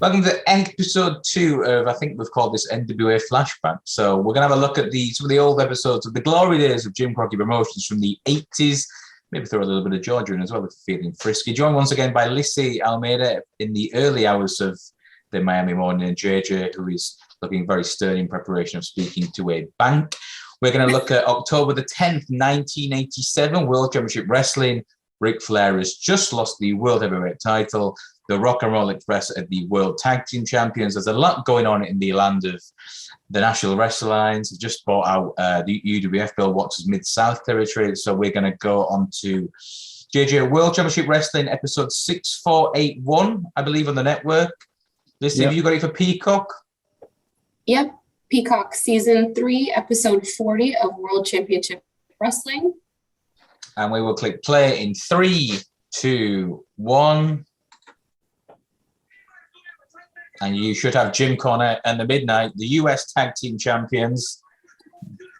Welcome to episode 2 of, I think we've called this NWA Flashback. So we're going to have a look at some of the old episodes of the glory days of Jim Crockett Promotions from the 80s. Maybe throw a little bit of Georgia in as well if you're feeling frisky. Joined once again by Lissy, Almeida in the early hours of the Miami morning, and JJ, who is looking very stern in preparation of speaking to a bank. We're going to look at October the 10th, 1987, World Championship Wrestling. Ric Flair has just lost the World Heavyweight title. The Rock and Roll Express are the World Tag Team Champions. There's a lot going on in the land of the National Wrestling Alliance. Just bought out the UWF Bill Watts' Mid-South territory. So we're going to go on to JJ World Championship Wrestling, episode 6481, I believe, on the network. Listen, have you got it for Peacock? Yep. Peacock Season 3, Episode 40 of World Championship Wrestling. And we will click play in 3, 2, 1. And you should have Jim Cornette and the Midnight, the US Tag Team Champions,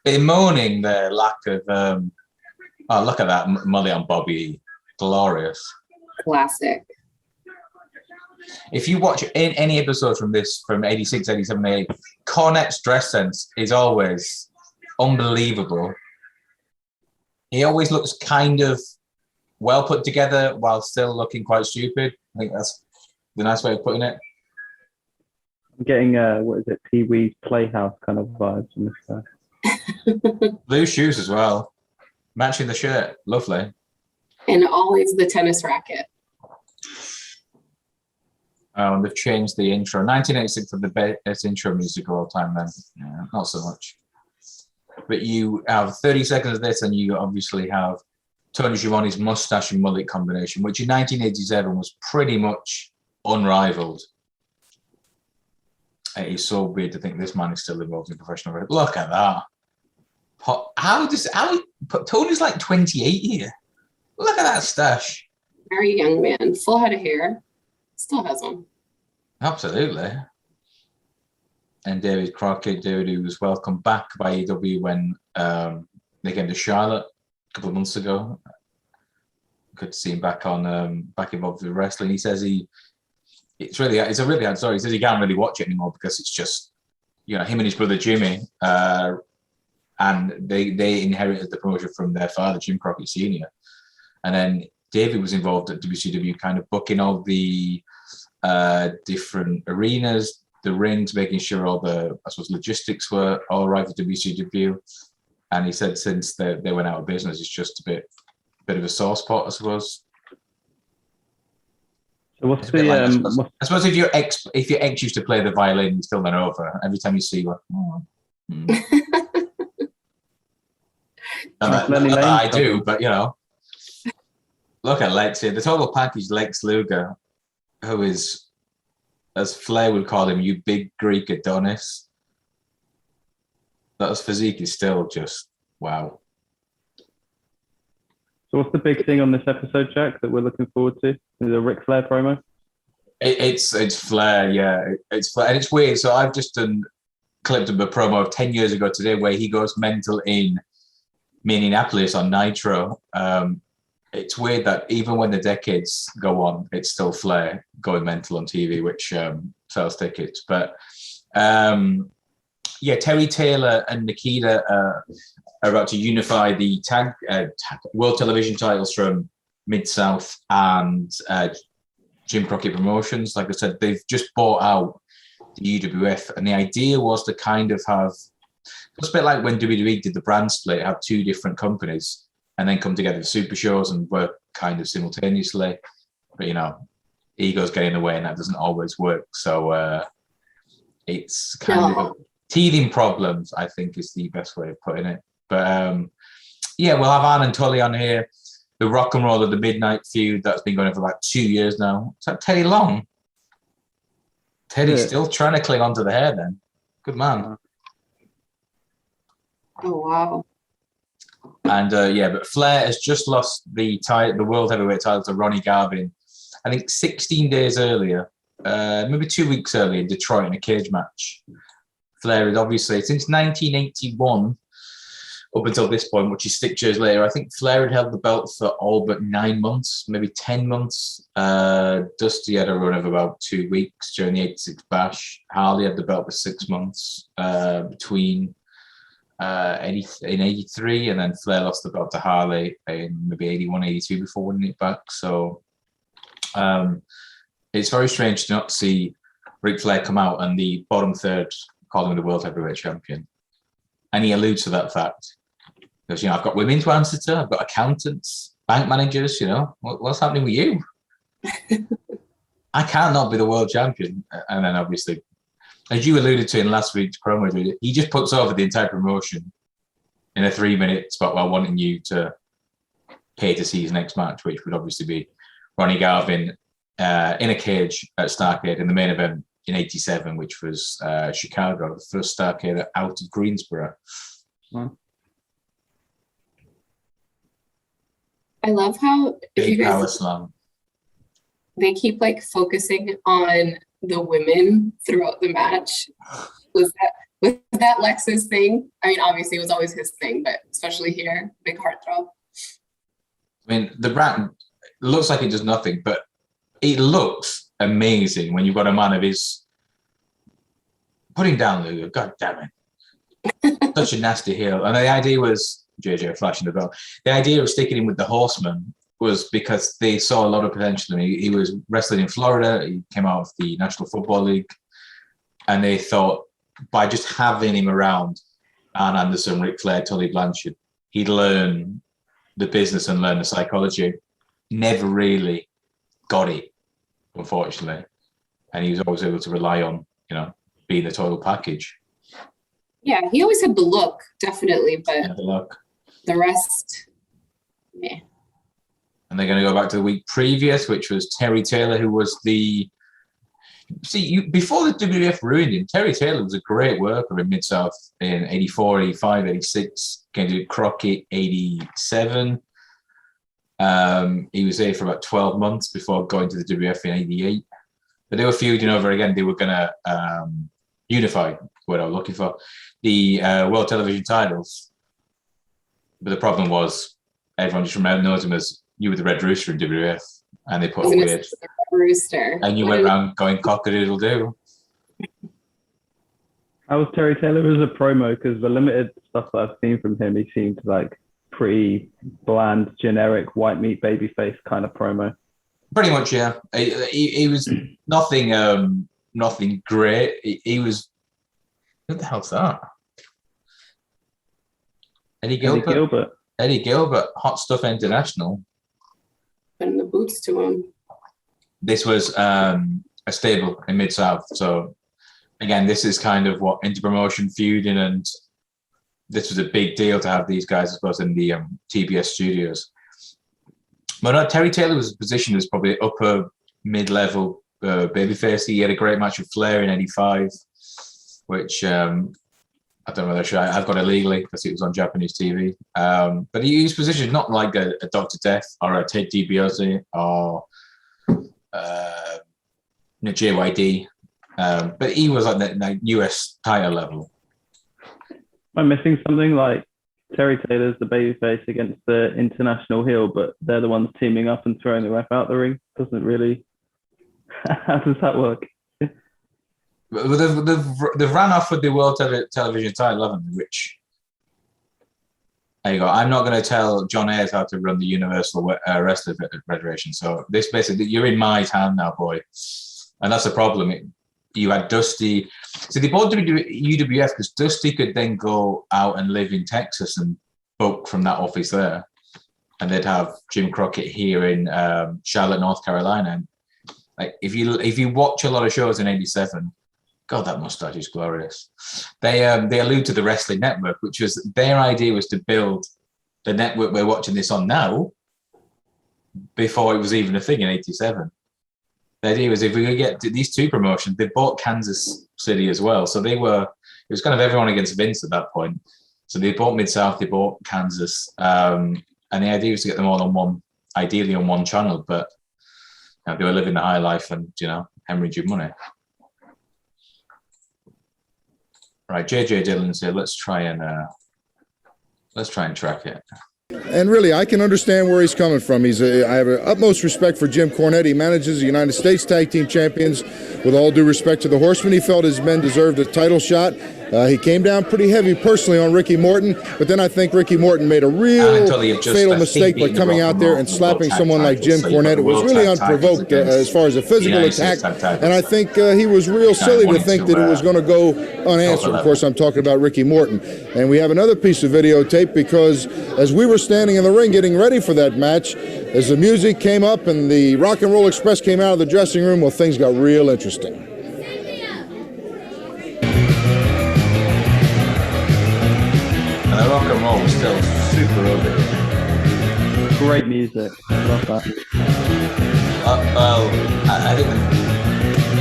bemoaning their lack of... oh, look at that, Molly on Bobby. Glorious. Classic. If you watch any episode from 86, 87, 88, Cornette's dress sense is always unbelievable. He always looks kind of well put together while still looking quite stupid. I think that's the nice way of putting it. I'm getting, Pee-wee's Playhouse kind of vibes from this guy. Blue shoes as well. Matching the shirt. Lovely. And always the tennis racket. Oh, and they've changed the intro. 1986 of the best intro music of all time then. Yeah, not so much. But you have 30 seconds of this, and you obviously have Tony Schiavone's mustache and mullet combination, which in 1987 was pretty much unrivaled. It is so weird to think this man is still involved in professional wrestling. Look at that. Tony's like 28 here. Look at that stash. Very young man, full head of hair. Still has one. Absolutely. And David Crockett, who was welcomed back by AEW when they came to Charlotte a couple of months ago. Good to see him back involved with wrestling. He says it's a really hard story. He says he can't really watch it anymore because it's just, him and his brother Jimmy, and they inherited the promotion from their father, Jim Crockett Sr. And then David was involved at WCW, kind of booking all the different arenas, the rings, making sure all the, I suppose, logistics were all right for WCW. And he said since they went out of business, it's just a bit of a sore spot, I suppose. So what's the? I suppose if your ex used to play the violin, you still went over every time you see one. Oh. I do, but look at Lex here. The total package, Lex Luger, who is, as Flair would call him, you big Greek Adonis. That physique is still just wow. So what's the big thing on this episode, Jack, that we're looking forward to? Is it a Ric Flair promo? It's Flair, yeah. It's Flair, and it's weird. So I've just clipped a promo of 10 years ago today where he goes mental in Minneapolis on Nitro. It's weird that even when the decades go on, it's still Flair going mental on TV, which sells tickets. But Terry Taylor and Nikita are about to unify the World Television titles from Mid-South and Jim Crockett Promotions. Like I said, they've just bought out the UWF, and the idea was to kind of have, it's a bit like when WWE did the brand split, have two different companies and then come together with super shows and work kind of simultaneously. But, egos get in the way and that doesn't always work. So it's kind of teething problems, I think, is the best way of putting it. But we'll have Arn and Tully on here. The Rock and Roll of the Midnight feud that's been going on for about 2 years now. Is that Teddy Long? Teddy's still trying to cling on to the hair then. Good man. Oh, wow. And but Flair has just lost the World Heavyweight title to Ronnie Garvin, I think 16 days earlier, maybe 2 weeks earlier in Detroit in a cage match. Flair is obviously, since 1981, up until this point, which is 6 years later. I think Flair had held the belt for all but 9 months, maybe 10 months. Dusty had a run of about 2 weeks during the 86 Bash. Harley had the belt for 6 months between in 83, and then Flair lost the belt to Harley in maybe 81, 82 before winning it back. So it's very strange to not see Ric Flair come out and the bottom third call him the World Heavyweight Champion. And he alludes to that fact. Because, I've got women to answer to, I've got accountants, bank managers, what's happening with you? I can't not be the world champion. And then obviously, as you alluded to in last week's promo, he just puts over the entire promotion in a 3-minute spot while wanting you to pay to see his next match, which would obviously be Ronnie Garvin in a cage at Starrcade in the main event in 87, which was Chicago, the first Starrcade out of Greensboro. Wow. I love how Big power slam. They keep focusing on the women throughout the match. Was that Lex's thing? I mean, obviously it was always his thing, but especially here, big heartthrob. I mean, the brand looks like it does nothing, but it looks amazing when you've got a man of his putting down Luger. God damn it. Such a nasty heel. And the idea was, JJ flashing the bell, the idea of sticking him with the Horsemen was because they saw a lot of potential. I mean, he was wrestling in Florida. He came out of the National Football League. And they thought by just having him around, Arn Anderson, Ric Flair, Tully Blanchard, he'd learn the business and learn the psychology. Never really got it, unfortunately. And he was always able to rely on, being the total package. Yeah, he always had the look, definitely, but The look. The rest, yeah. And they're going to go back to the week previous, which was Terry Taylor, who was before the WWF ruined him, Terry Taylor was a great worker in Mid-South in 84, 85, 86, came to Crockett 87. He was there for about 12 months before going to the WWF in 88. But they were feuding over again. They were going to unify, what I was looking for, the World Television titles. But the problem was everyone just knows him as you were the Red Rooster in WWF, and they put a weird Rooster. And you went around going cock-a-doodle-doo. How was Terry Taylor as a promo? Because the limited stuff that I've seen from him, he seemed like pretty bland, generic, white meat babyface kind of promo. Pretty much, yeah. He was nothing great. He was. Who the hell's that? Eddie Gilbert, Hot Stuff International. Putting the boots to him. This was a stable in Mid-South. So, again, this is kind of what inter-promotion feuding, and this was a big deal to have these guys, I suppose, in the TBS studios. But no, Terry Taylor was positioned as probably upper mid-level babyface. He had a great match with Flair in 85, which I don't know whether I've got it legally because it was on Japanese TV. But he was positioned not like a Dr. Death or a Ted DiBiase or JYD, but he was like the US title level. Am I missing something? Like Terry Taylor's the babyface against the international heel, but they're the ones teaming up and throwing the ref out the ring? Doesn't really. How does that work? They've ran off with the World Television title, haven't they? Which, there you go. I'm not going to tell John Ayres how to run the Universal Wrestling Federation. So this basically, you're in my hand now, boy. And that's the problem. You had Dusty. So they bought UWF because Dusty could then go out and live in Texas and book from that office there. And they'd have Jim Crockett here in Charlotte, North Carolina. Like if you watch a lot of shows in 87, God, that mustache is glorious. They allude to the Wrestling Network, which was their idea was to build the network we're watching this on now before it was even a thing in 87. The idea was if we could get these two promotions, they bought Kansas City as well. So it was kind of everyone against Vince at that point. So they bought Mid-South, they bought Kansas. And the idea was to get them all on ideally on one channel, but they were living the high life and, hemorrhaging money. Right, JJ Dillon's here. Let's try and Let's try and track it. And really, I can understand where he's coming from. I have utmost respect for Jim Cornette. He manages the United States Tag Team Champions. With all due respect to the Horsemen, he felt his men deserved a title shot. He came down pretty heavy personally on Ricky Morton, but then I think Ricky Morton made a real fatal mistake by coming out there and slapping someone like Jim Cornette. It was really unprovoked as far as a physical attack, and I think he was real silly to think that it was going to go unanswered. Of course, I'm talking about Ricky Morton. And we have another piece of videotape because as we were standing in the ring getting ready for that match, as the music came up and the Rock and Roll Express came out of the dressing room, well, things got real interesting. And the rock and roll was still super over. Great music. Love that. I think.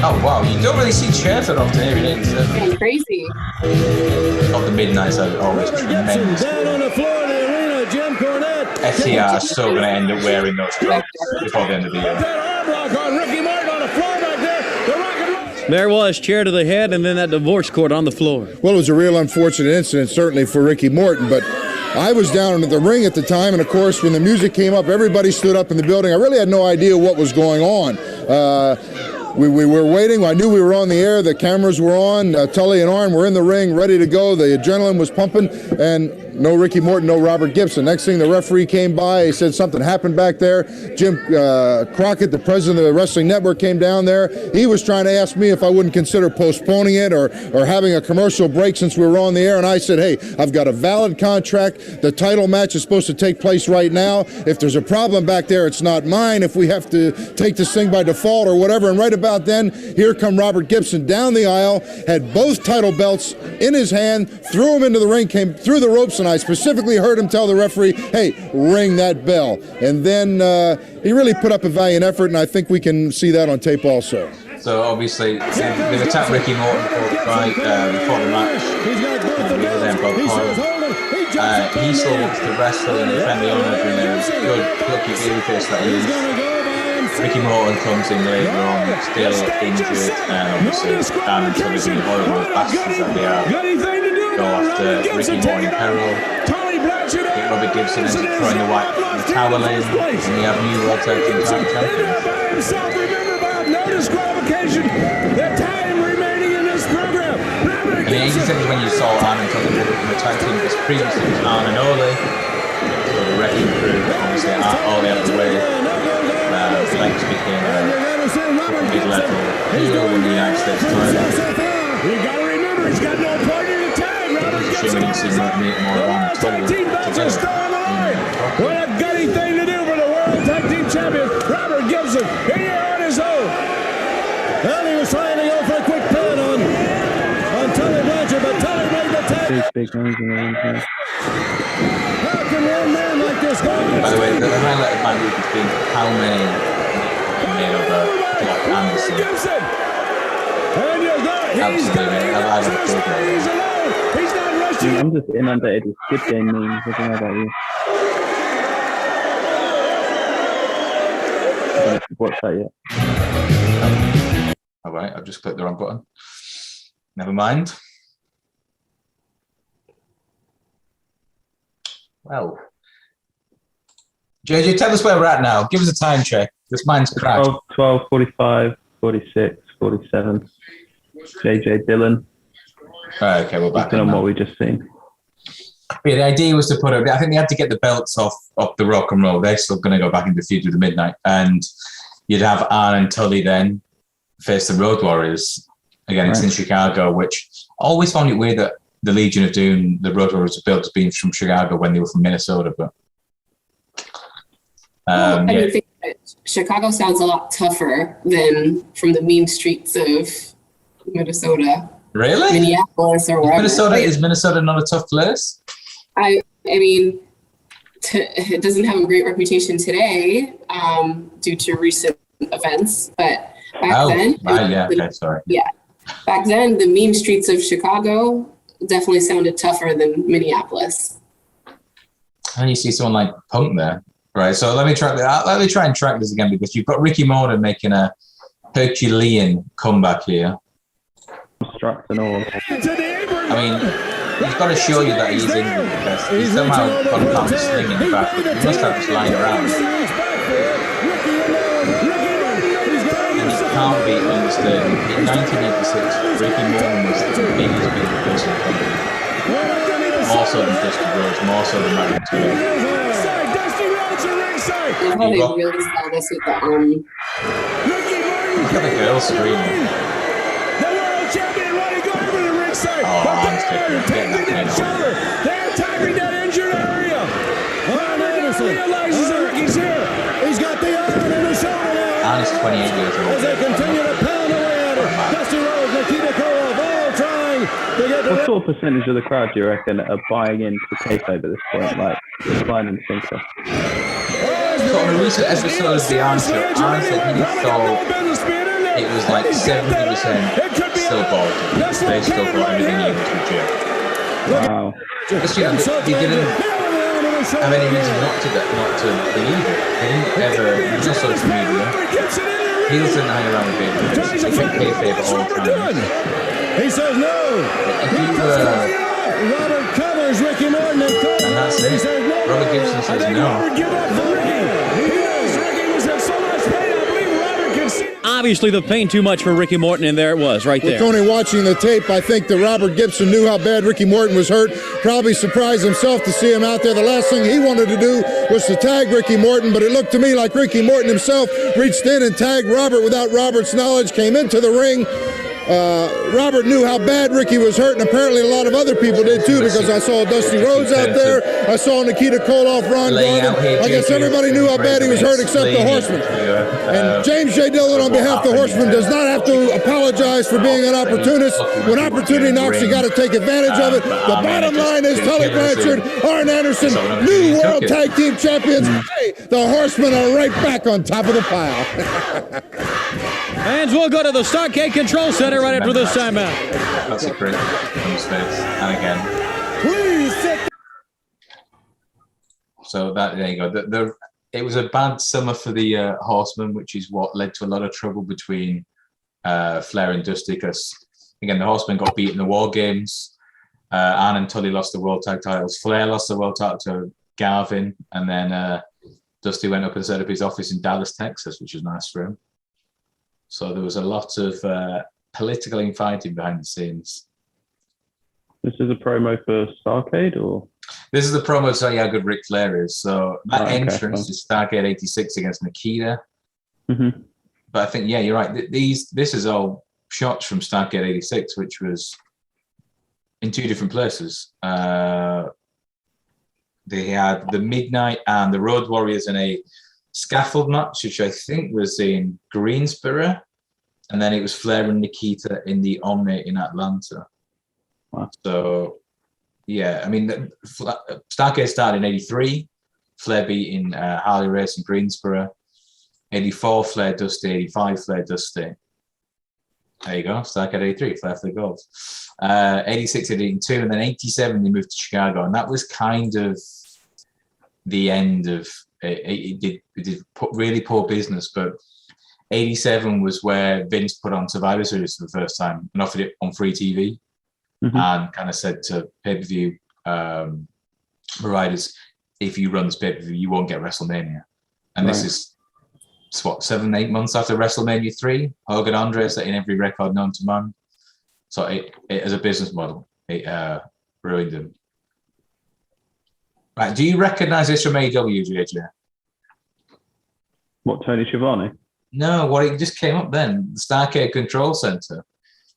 Oh wow, you don't really see chairs that often here in it. It's crazy. Of the midnights are always tremendous. Down on the floor of the arena, Jim Cornette. FTR are still going to end up wearing those clothes before the end of the year. That arm lock on Ricky Martin on the floor back there. The rock and roll. There was, chair to the head, and then that divorce court on the floor. Well, it was a real unfortunate incident, certainly for Ricky Morton, but I was down at the ring at the time, and of course, when the music came up, everybody stood up in the building. I really had no idea what was going on. We were waiting. I knew we were on the air. The cameras were on. Tully and Arn were in the ring, ready to go. The adrenaline was pumping, and no Ricky Morton, no Robert Gibson. Next thing, the referee came by. He said something happened back there. Jim Crockett, the president of the Wrestling Network, came down there. He was trying to ask me if I wouldn't consider postponing it or having a commercial break since we were on the air. And I said, hey, I've got a valid contract. The title match is supposed to take place right now. If there's a problem back there, it's not mine. If we have to take this thing by default or whatever. And right about then, here come Robert Gibson down the aisle, had both title belts in his hand, threw him into the ring, came through the ropes, and I specifically heard him tell the referee, hey, ring that bell. And then he really put up a valiant effort, and I think we can see that on tape also. So obviously, they've attacked Ricky Morton before the fight, before the match. He still wants to wrestle and defend the honor in a good, plucky babyface that he is. Ricky Morton comes in later on, still injured, and obviously, and so the horrible bastards that they are, go after Ricky Morton in peril. Robert Gibson ends up throwing the white towel in, and we have new World Tag Team champions. And the 87 when you saw Arn and Tully in the tag team, because previously it was Arn and Ole, so the wrecking crew, obviously Ole out of the way. Flex became a mid-level heel in the United States title. You gotta remember, he's got no partner in the tag. Robert Gibson. Tag team belts are still on the line. What a gutty thing to do for the World Tag Team Champion, Robert Gibson, here on his own. Well, he was trying to go for a quick pin on Tully Blanchard, but Tully made the tag. Big names in the ring. How can one man like this go? By the way, the highlight of my week has been how many made over Block Anderson. And you got, he's got he's alone. He's not rushing. I'm just inundated with Squid Game memes. I don't know about you. I haven't watched that yet. All right, I've just clicked the wrong button. Never mind. Well, JJ, tell us where we're at now. Give us a time check. This mine's cracked. 12, 45, 46, 47. JJ Dillon. Right, okay, we're back. On what we just seen. Yeah, the idea was to put I think they had to get the belts off the Rock and Roll. They're still going to go back into feud with the Midnight. And you'd have Arn and Tully then face the Road Warriors. Again, it's in Chicago, which I always found it weird that the Legion of Doom, the Road Warriors were built as being from Chicago when they were from Minnesota. But I think that Chicago sounds a lot tougher than from the mean streets of Minnesota. Really? Minneapolis or wherever. Is Minnesota not a tough place? I mean, it doesn't have a great reputation today due to recent events, but back then, back then, the mean streets of Chicago definitely sounded tougher than Minneapolis. And you see someone like Punk there, right? So let me try and track this again, because you've got Ricky Morton making a Herculean comeback here. Struck and all. I mean, he's got to show you that he's injured because he's somehow got a found a sling in the back. He must have just lying around. And he can't be understood. In 1986, Ricky Morton was the biggest person in the company. More so than Dusty Rhodes, more so than Matt Turner. How they really sell this with the Look at the girl screaming. The world champion Ronnie Garvin in ringside. Oh, honestly, They're attacking that injured area. Anderson realizes that Ricky's here. He's got the iron in his shoulder now. And he's 28 years old. As they continue to pound away at it. Dusty Rhodes, Nikita Koloff, all trying to get the... What sort of percentage of the crowd do you reckon are buying into kayfabe at this point? Like, line and sinker? So on a recent episode of The Answer, Aaron said he thought it was like 70% still bought. They still bought everything even to Jim. Wow. Because, you know, they didn't have any reason not to believe it. They didn't ever, it was just social media. Heels didn't hang around with babyface. They kept kayfabe at all times. He says no. If you Robert covers Ricky Morton and that's it. Robert Gibson says no. Obviously, the pain too much for Ricky Morton, and there it was, right there. With Tony watching the tape, I think that Robert Gibson knew how bad Ricky Morton was hurt. Probably surprised himself to see him out there. The last thing he wanted to do was to tag Ricky Morton, but it looked to me like Ricky Morton himself reached in and tagged Robert without Robert's knowledge, came into the ring. Robert knew how bad Ricky was hurt, and apparently a lot of other people did too, because I saw Dusty Rhodes out there. I saw Nikita Koloff, Ron Garvin. I guess everybody knew how bad he was hurt except the Horsemen. And James J. Dillon, on behalf of the Horsemen, does not have to apologize for being an opportunist. When opportunity knocks, you got to take advantage of it. The bottom line is Tully Blanchard, Arn Anderson, new World Tag Team Champions. Hey, the Horsemen are right back on top of the pile. Fans will go to the Starrcade Control Center right after this timeout. That's a great mistakes. And again. So there you go. It was a bad summer for the Horsemen, which is what led to a lot of trouble between Flair and Dusty, because again the Horsemen got beat in the War Games. Arn and Tully lost the World Tag titles. Flair lost the World title to Garvin, and then Dusty went up and set up his office in Dallas, Texas, which was nice for him. So there was a lot of political infighting behind the scenes. This is a promo for Starrcade, or? This is the promo to tell you how good Ric Flair is. So that entrance is Starrcade 86 against Nikita. Mm-hmm. But I think, yeah, you're right. This is all shots from Starrcade 86, which was in two different places. They had the Midnight and the Road Warriors in a scaffold match, which I think was in Greensboro, and then it was Flair and Nikita in the Omni in Atlanta. Wow. So, yeah, I mean, Starrcade started in 83, Flair beat in Harley Race in Greensboro, 84 Flair Dusty, 85 Flair Dusty. There you go, Starrcade 83, Flair for the gold. 86 82, and then 87 they moved to Chicago, and that was kind of the end of it did really poor business, but 87 was where Vince put on Survivor Series for the first time and offered it on free TV, and kind of said to pay-per-view providers, if you run this pay-per-view, you won't get WrestleMania. And this is, what, 7-8 months after WrestleMania 3? Hogan Andre setting every record known to man. So it as a business model, it ruined them. Right, do you recognize this from AEW, JJ? What, Tony Schiavone? No, it just came up then. The Starrcade Control Center.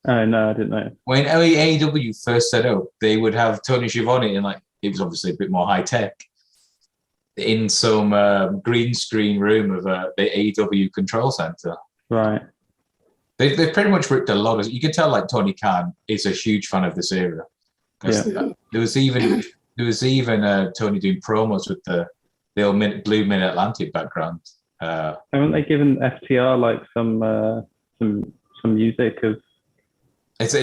Oh, no, I didn't know. When AEW first set up, they would have Tony Schiavone in, like, it was obviously a bit more high tech, in some green screen room of the AEW Control Center. Right. They've pretty much ripped a lot of. You can tell, like, Tony Khan is a huge fan of this era. Yeah. There was even Tony doing promos with the old Blue Mid-Atlantic background. Haven't they given FTR like some music of? It's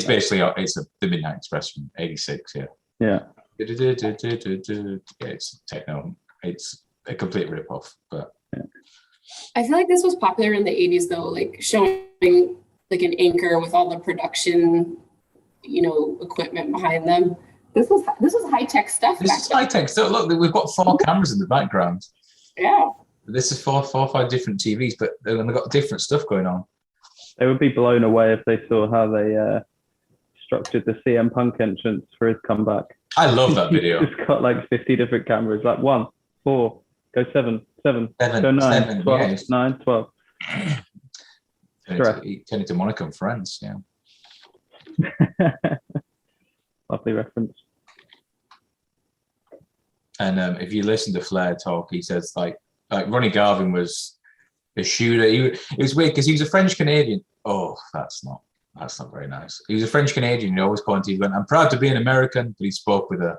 basically the Midnight Express from '86. Yeah. Yeah. It's techno. It's a complete rip-off, but. Yeah. I feel like this was popular in the 80s though, like showing like an anchor with all the production equipment behind them. This was high tech stuff. This is high tech. So look, we've got 4 cameras in the background. Yeah. This is four or 5 different TVs, but they've got different stuff going on. They would be blown away if they saw how they structured the CM Punk entrance for his comeback. I love that video. It's got like 50 different cameras, like 1, 4, go 7, go 9, 7, 12, yeah. 9, 12. Turn into Monaco and Friends, yeah. Lovely reference. And if you listen to Flair talk, he says like Ronnie Garvin was a shooter. It was weird because he was a French Canadian. Oh, that's not very nice. He was a French Canadian. He always pointed. Went, "I'm proud to be an American," but he spoke with a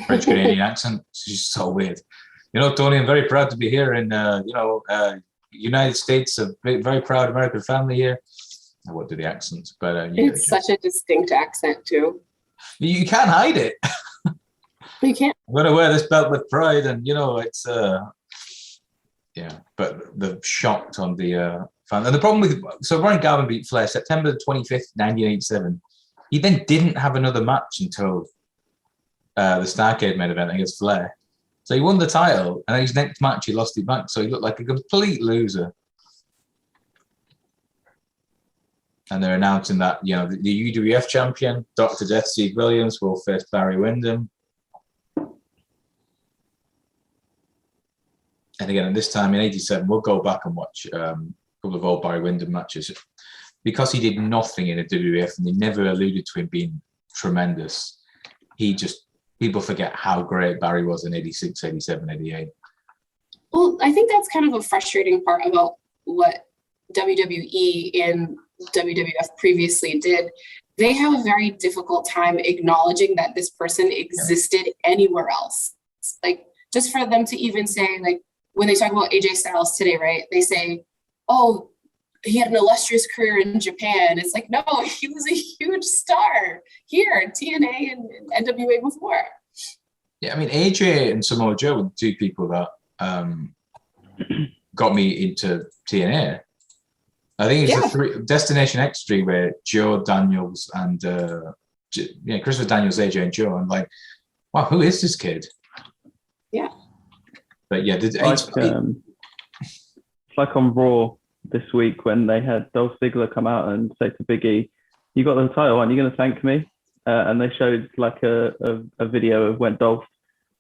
French Canadian accent. It's just so weird. Tony, I'm very proud to be here in United States. A very proud American family here. I won't do the accent, but it's such a distinct accent too. You can't hide it. You can't. I'm going to wear this belt with pride, and it's yeah. But they're shocked on the fan. And the problem with Ronnie Garvin beat Flair September 25th, 1987. He then didn't have another match until the Starrcade main event against Flair. So he won the title, and then his next match he lost it back. So he looked like a complete loser. And they're announcing that the UWF champion, Dr. Death Steve Williams, will face Barry Windham. And again, at this time in '87, we'll go back and watch a couple of old Barry Windham matches. Because he did nothing in the WWF and he never alluded to him being tremendous, people forget how great Barry was in '86, '87, '88. Well, I think that's kind of a frustrating part about what WWE and WWF previously did. They have a very difficult time acknowledging that this person existed anywhere else. Like, just for them to even say, like, when they talk about AJ Styles today, right? They say, oh, he had an illustrious career in Japan. It's like, no, he was a huge star here, TNA and NWA before. Yeah, I mean, AJ and Samoa Joe were 2 people that got me into TNA. I think it's the Destination X3 where Joe Daniels and Christopher Daniels, AJ, and Joe. I'm like, wow, who is this kid? Yeah. But yeah, it's like on Raw this week when they had Dolph Ziggler come out and say to Big E, "You got the title, aren't you going to thank me?" And they showed like a video of when Dolph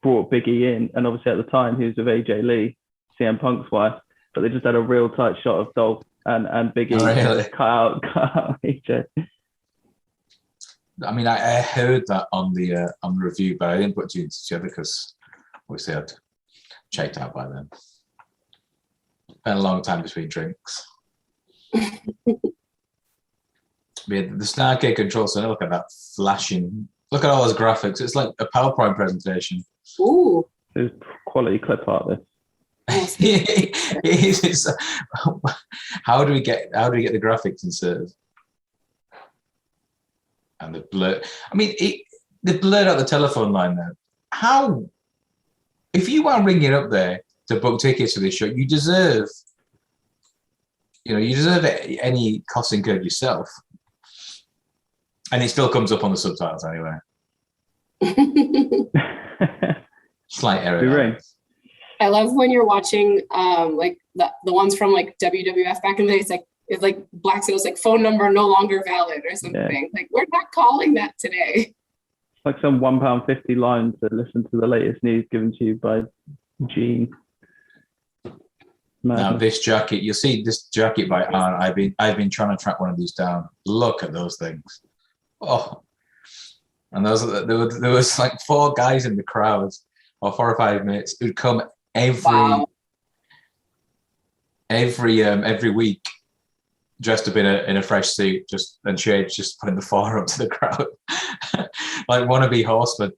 brought Big E in, and obviously at the time he was with AJ Lee, CM Punk's wife, but they just had a real tight shot of Dolph and Big E cut out AJ. I mean, I heard that on the review, but I didn't put 2 together because obviously I'd checked out by then. Been a long time between drinks. The Starrcade control center, look at that flashing. Look at all those graphics. It's like a PowerPoint presentation. Ooh. There's quality clip art this. How do we get the graphics inserted? And the blur. I mean, they blurred out the telephone line now. How? If you want ringing up there to book tickets for this show, you deserve any cost incurred yourself. And it still comes up on the subtitles anyway. Slight error. I love when you're watching like the ones from like WWF back in the day. It's like Black Sail's like phone number no longer valid or something. Yeah. Like, we're not calling that today. It's like some £1.50 line to listen to the latest news given to you by Gene. Now this jacket, you'll see this jacket by Arn. I've been trying to track one of these down. Look at those things. Oh, and there was like 4 guys in the crowd, or 4 or 5 minutes, who'd come every week, dressed up in a fresh suit, and Shade just putting the fire up to the crowd, like wannabe Horsemen.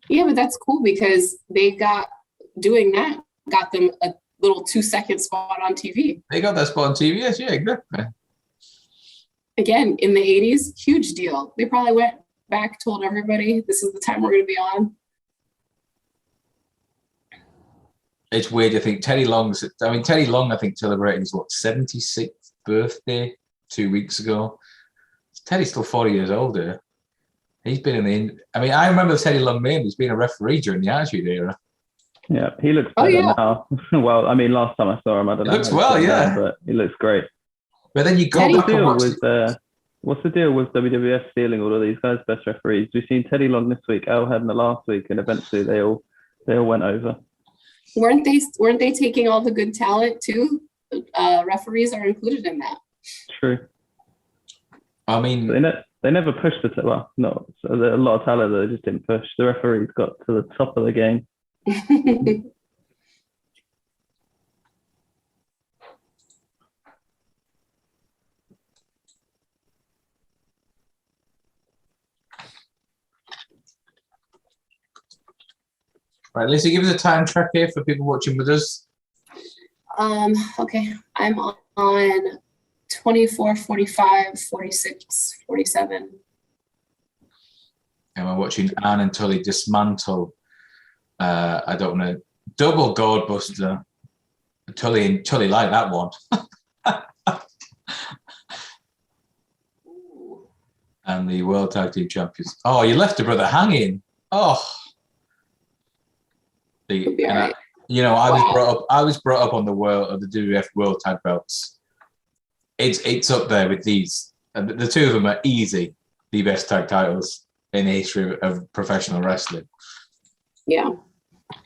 Yeah, but that's cool because doing that got them a little 2-second spot on TV. They got that spot on TV, yes, yeah, exactly. Again, in the 80s, huge deal. They probably went back, told everybody, this is the time we're going to be on. It's weird to think Teddy Long, I think, celebrated his 76th birthday 2 weeks ago. Teddy's still 40 years old here. He's been in the. I mean, I remember Teddy Long He's been a referee during the Attitude Era. Yeah, he looks better now. Well, I mean, last time I saw him, I don't know. He looks well, yeah, but he looks great. But then you go back and watch. What's the deal with WWF stealing all of these guys' best referees? We've seen Teddy Long this week, Al Hebner last week, and eventually they all went over. Weren't they taking all the good talent too? Referees are included in that. True. I mean, they never pushed the no. So there's a lot of talent that they just didn't push. The referees got to the top of the game. Right, Lissy, give us a time track here for people watching with us. Okay, I'm on 24, 45, 46, 47. And we're watching Ann and Tully dismantle. I don't know, double gold buster. Tully like that one. And the World Tag Team Champions. Oh, you left a brother hanging. Oh. I was brought up on the WWF World Tag Belts. It's up there with these. The two of them are easy the best tag titles in the history of professional wrestling. Yeah.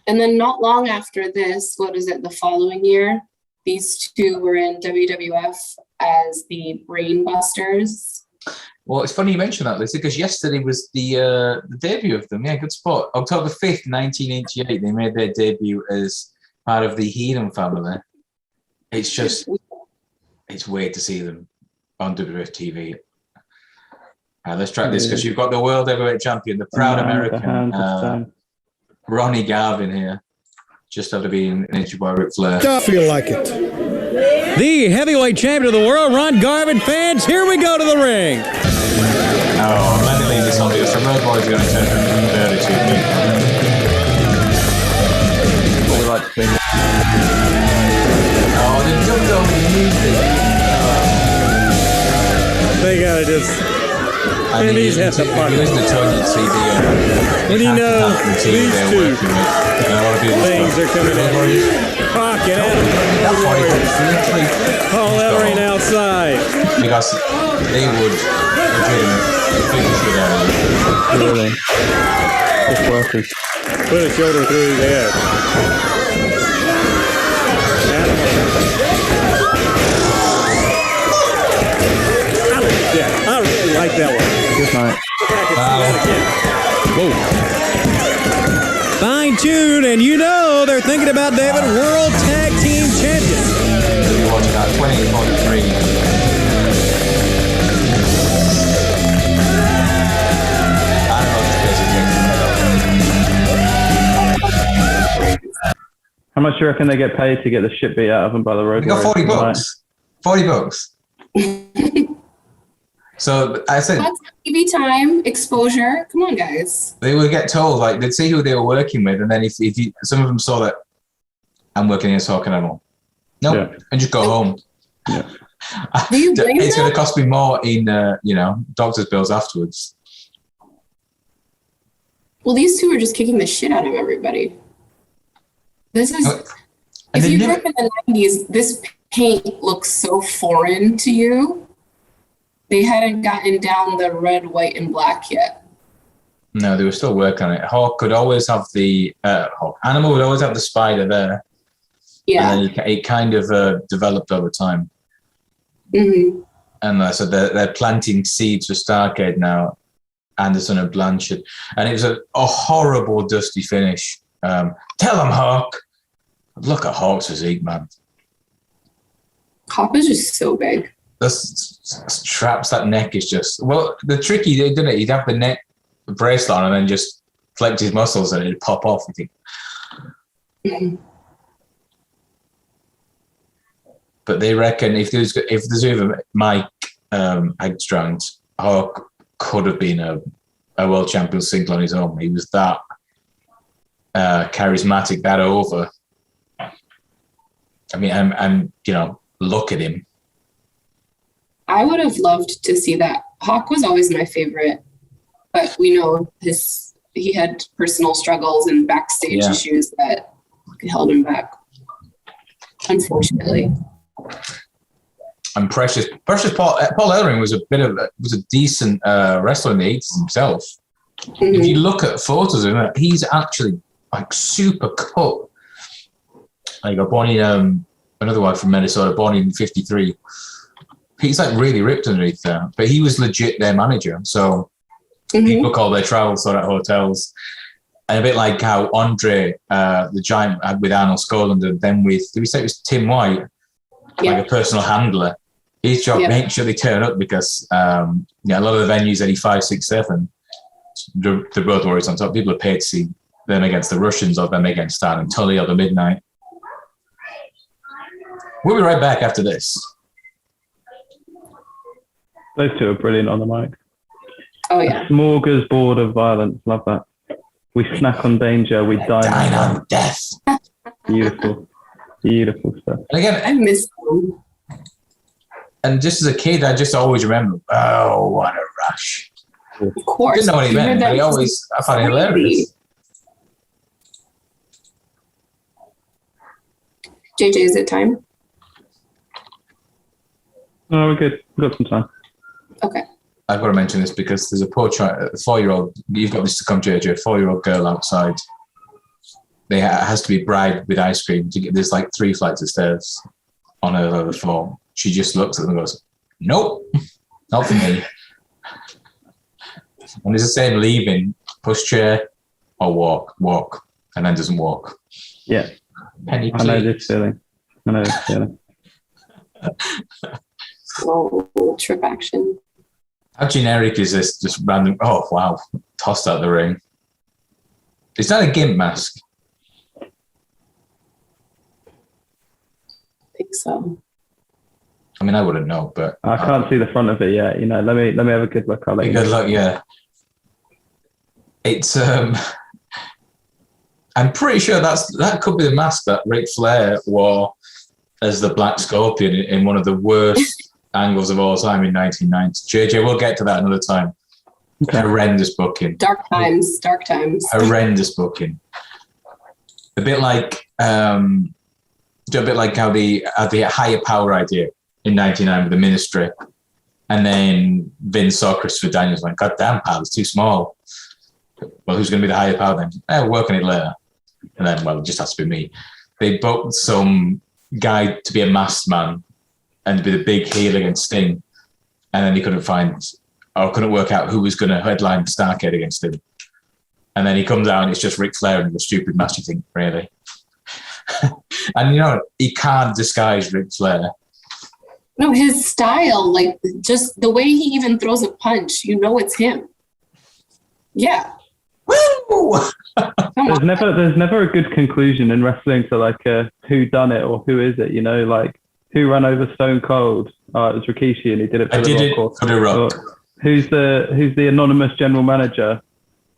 And then not long after this, the following year, these two were in WWF as the Brain Busters. Well, it's funny you mentioned that, Lissy, because yesterday was the debut of them. Yeah, good spot. October 5th, 1988, they made their debut as part of the Heenan family. It's weird to see them on WWF TV. Let's track this because you've got the World Heavyweight Champion, the proud American, Ronnie Garvin here, just after being injured by Ric Flair. I feel like it. The heavyweight champion of the world, Ron Garvin. Fans, here we go to the ring. Oh, let me leave this on because the Road Boys are going to turn dirty to me. What we like to see. Oh, they jumped over the music. They gotta just. And these have to fuck. Listen to Tony, see When you know these two things are coming in. Pocket out. Call that rain outside. Because they would beat the shit out of you. Really? Just workers. Put a shoulder through his head. I really like that one. Good night. Whoa. Fine tuned, and you know they're thinking about David, World Tag Team Champion. You're watching that 2043. How much do you reckon they get paid to get the shit beat out of them by the Road Warriors? They got $40. $40. So I said, that's TV time, exposure. Come on, guys. They would get told, like, they'd see who they were working with, and then if you, some of them saw that I'm working in Hawk Animal, and just go home. Yeah. Do you blame it's them? going to cost me more in, doctor's bills afterwards. Well, these two are just kicking the shit out of everybody. This is, if you grew up in the 90s, this paint looks so foreign to you. They hadn't gotten down the red, white, and black yet. No, they were still working on it. Hawk could always have the Animal would always have the spider there. Yeah, and then it kind of developed over time. Mm-hmm. And so they're planting seeds for Starrcade now, Anderson and Blanchard, and it was a horrible dusty finish. Tell them, Hawk. Look at Hawk's physique, man. Hawk is just so big. Those traps, that neck is just, the trick he did, didn't it? He'd have the neck bracelet on and then just flex his muscles and it'd pop off, I think. Mm-hmm. But they reckon if there's even Mike Hagstrand, Hawk could have been a world champion single on his own. He was that charismatic, that over. I mean, and look at him. I would have loved to see that. Hawk was always my favorite but we know he had personal struggles and backstage issues that held him back, unfortunately. And Precious Paul Ellering was a decent wrestler in the 80s himself. Mm-hmm. If you look at photos of him, he's actually like super cut. Like got born in another one from Minnesota, born in 53. He's like really ripped underneath there, but he was legit their manager. So he booked all their travel, sort of hotels, and a bit like how Andre the Giant had with Arnold Skoland, and then with, did we say it was Tim White, like a personal handler. His job, make sure they turn up because a lot of the venues, 85, 6, 7, the Road Warriors on top. People are paid to see them against the Russians or them against Stan and Tully or the Midnight. We'll be right back after this. Those two are brilliant on the mic. Oh, yeah. Smorgasbord of violence. Love that. We snack on danger. We dine on death. Beautiful. Beautiful stuff. And again, I miss them. And just as a kid, I just always remember, oh, what a rush. Of course. Didn't know what he meant, but I found it hilarious. JJ, is it time? No, we're good. We've got some time. Okay. I've got to mention this because there's a poor 4-year-old, you've got this to come, JJ, a 4-year-old girl outside. They has to be bribed with ice cream to get, there's like 3 flights of stairs on her level 4. She just looks at them and goes, nope, not for me. And it's the same leaving, push chair or walk, and then doesn't walk. Yeah. Penny, I know this feeling. Oh, trip action. How generic is this? Just random, oh, wow, tossed out the ring. Is that a gimp mask? I think so. I mean, I wouldn't know, but I can't see the front of it yet. You know, let me have a good look. I'll let you know. Good luck, yeah. It's I'm pretty sure that could be the mask that Ric Flair wore as the Black Scorpion in one of the worst angles of all time in 1990. JJ, we'll get to that another time. Okay. Horrendous booking. Dark times. Horrendous booking. A bit like how the higher power idea in 99 with the Ministry, and then Vince saw Christopher Daniels like, God damn, pal, it's too small. Well, who's going to be the higher power then? We'll work on it later. And then, well, it just has to be me. They booked some guy to be a masked man and to be the big heel against Sting, and then he couldn't work out who was going to headline Starrcade against him. And then he comes out and it's just Ric Flair and the stupid mask. You think, really? And you know, he can't disguise Ric Flair. No, his style, like just the way he even throws a punch, you know it's him. Yeah. Woo! There's never a good conclusion in wrestling to like who done it or who is it, you know, like who ran over Stone Cold? It was Rikishi and he did it for The Rock. Who's the anonymous general manager?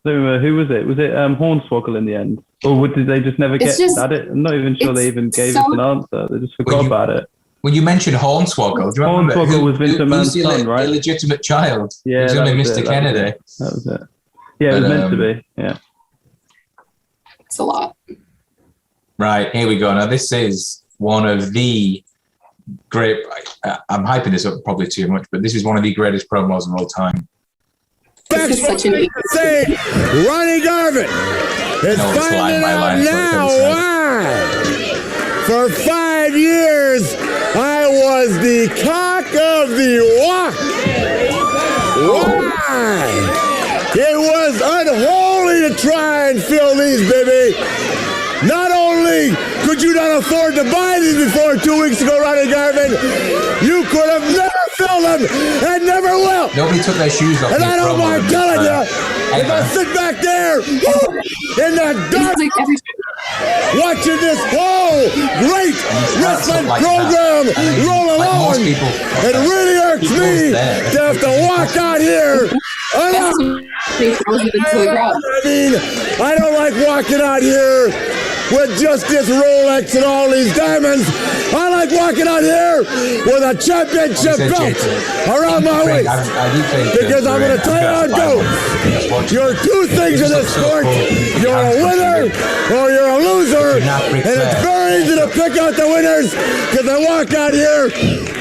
Who was it? Was it Hornswoggle in the end? Or did they just never get at it? I'm not even sure they even gave us an answer. They just forgot about it. When you mentioned Hornswoggle, do you remember Hornswoggle was Vince McMahon's son, right? Illegitimate child. Yeah, it was only Mr. Kennedy. That was it. Yeah, it was meant to be. Yeah. It's a lot. Right, here we go. Now, this is one of the great... I'm hyping this up probably too much, but this is one of the greatest promos of all time. This is such an... Say, Ronnie Garvin is finding out now why. For 5 years, I was the cock of the walk. Why? It was unholy to try and fill these, baby. Not only could you not afford to buy these before 2 weeks ago, Ronnie Garvin, you could have never filled them and never will. Nobody took their shoes off. And I don't mind telling you, if I sit back there in that dark, watching this whole great wrestling program roll along, it really irks me to have to walk out here. I mean, I don't like walking out here with just this Rolex and all these diamonds. I like walking out here with a championship belt around my waist. Because I'm going to tell you how it goes. You're two things in this sport. You're a winner or you're a loser. And it's very easy to pick out the winners because I walk out here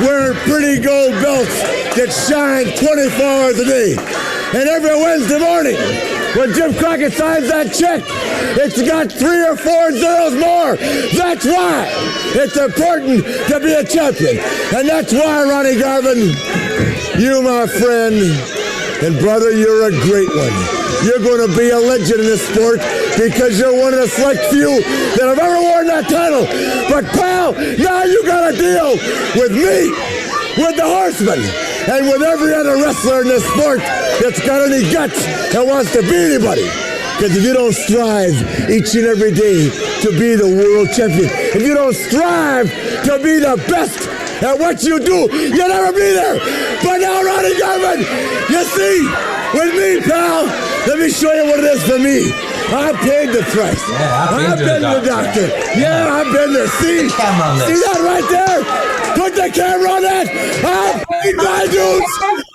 wearing pretty gold belts that shine 24 hours a day. And every Wednesday morning, when Jim Crockett signs that check, it's got 3 or 4 zeros more. That's why it's important to be a champion. And that's why, Ronnie Garvin, you, my friend, and brother, you're a great one. You're going to be a legend in this sport because you're one of the select few that have ever worn that title. But, pal, now you got to deal with me, with the Horsemen, and with every other wrestler in this sport that's got any guts that wants to be anybody. Because if you don't strive each and every day to be the world champion, if you don't strive to be the best at what you do, you'll never be there. But now, Ronnie Garvin, you see, with me, pal, let me show you what it is for me. I paid the price. Yeah, I've been to the doctor. Yeah, I've been there. See that right there? Put the camera on that. I paid my dues.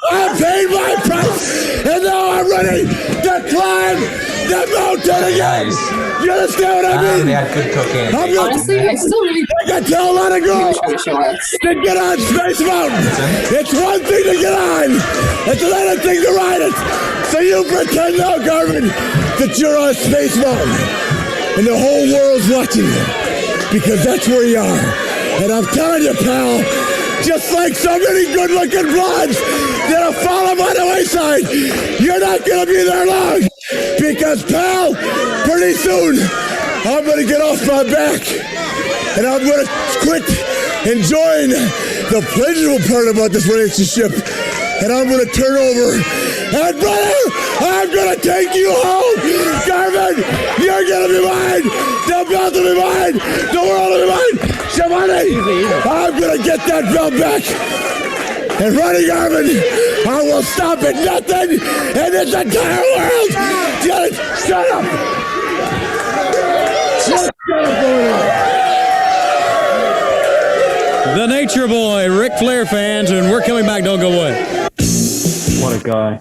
I paid my price. And now I'm ready to climb the mountain again. You understand what I mean? They had good cocaine. Honestly, I still really I can tell a lot of girls to get on Space Mountain. It's one thing to get on. It's another thing to ride it. So you pretend now, Garvin, that you're on Space Mountain. And the whole world's watching you. Because that's where you are. And I'm telling you, pal, just like so many good-looking blondes that'll follow by the wayside, you're not going to be there long. Because, pal, pretty soon, I'm going to get off my back. And I'm going to quit enjoying the pleasurable part about this relationship. And I'm going to turn over. And, brother, I'm going to take you home. Garvin, you're going to be mine. The belt will be mine. The world will be mine. Shivani, I'm going to get that belt back. And Ronnie Garvin, I will stop at nothing in this entire world. Just shut up. Shut up. The Nature Boy, Ric Flair fans, and we're coming back. Don't go away. What a guy.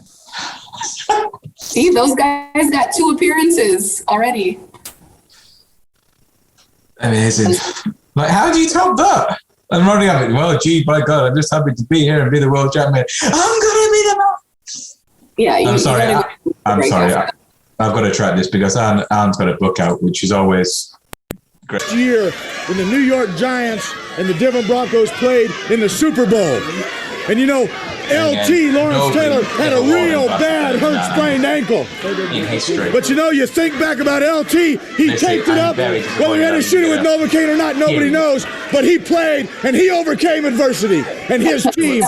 see those guys got 2 appearances already. Amazing. Like, how do you top that? And Ronnie Garvin, well, gee, by God, I'm just happy to be here and be the world champion. I'm gonna be the man. Yeah, I'm sorry. I've got to track this because Anne's got a book out, which is always great. Year when the New York Giants and the Denver Broncos played in the Super Bowl. And you know, LT, Lawrence Taylor, had a real bad hurt sprained ankle. In history. But you know, you think back about LT, he taped it up. Whether he had to shoot it with Novocaine or not, nobody knows. But he played, and he overcame adversity. And his team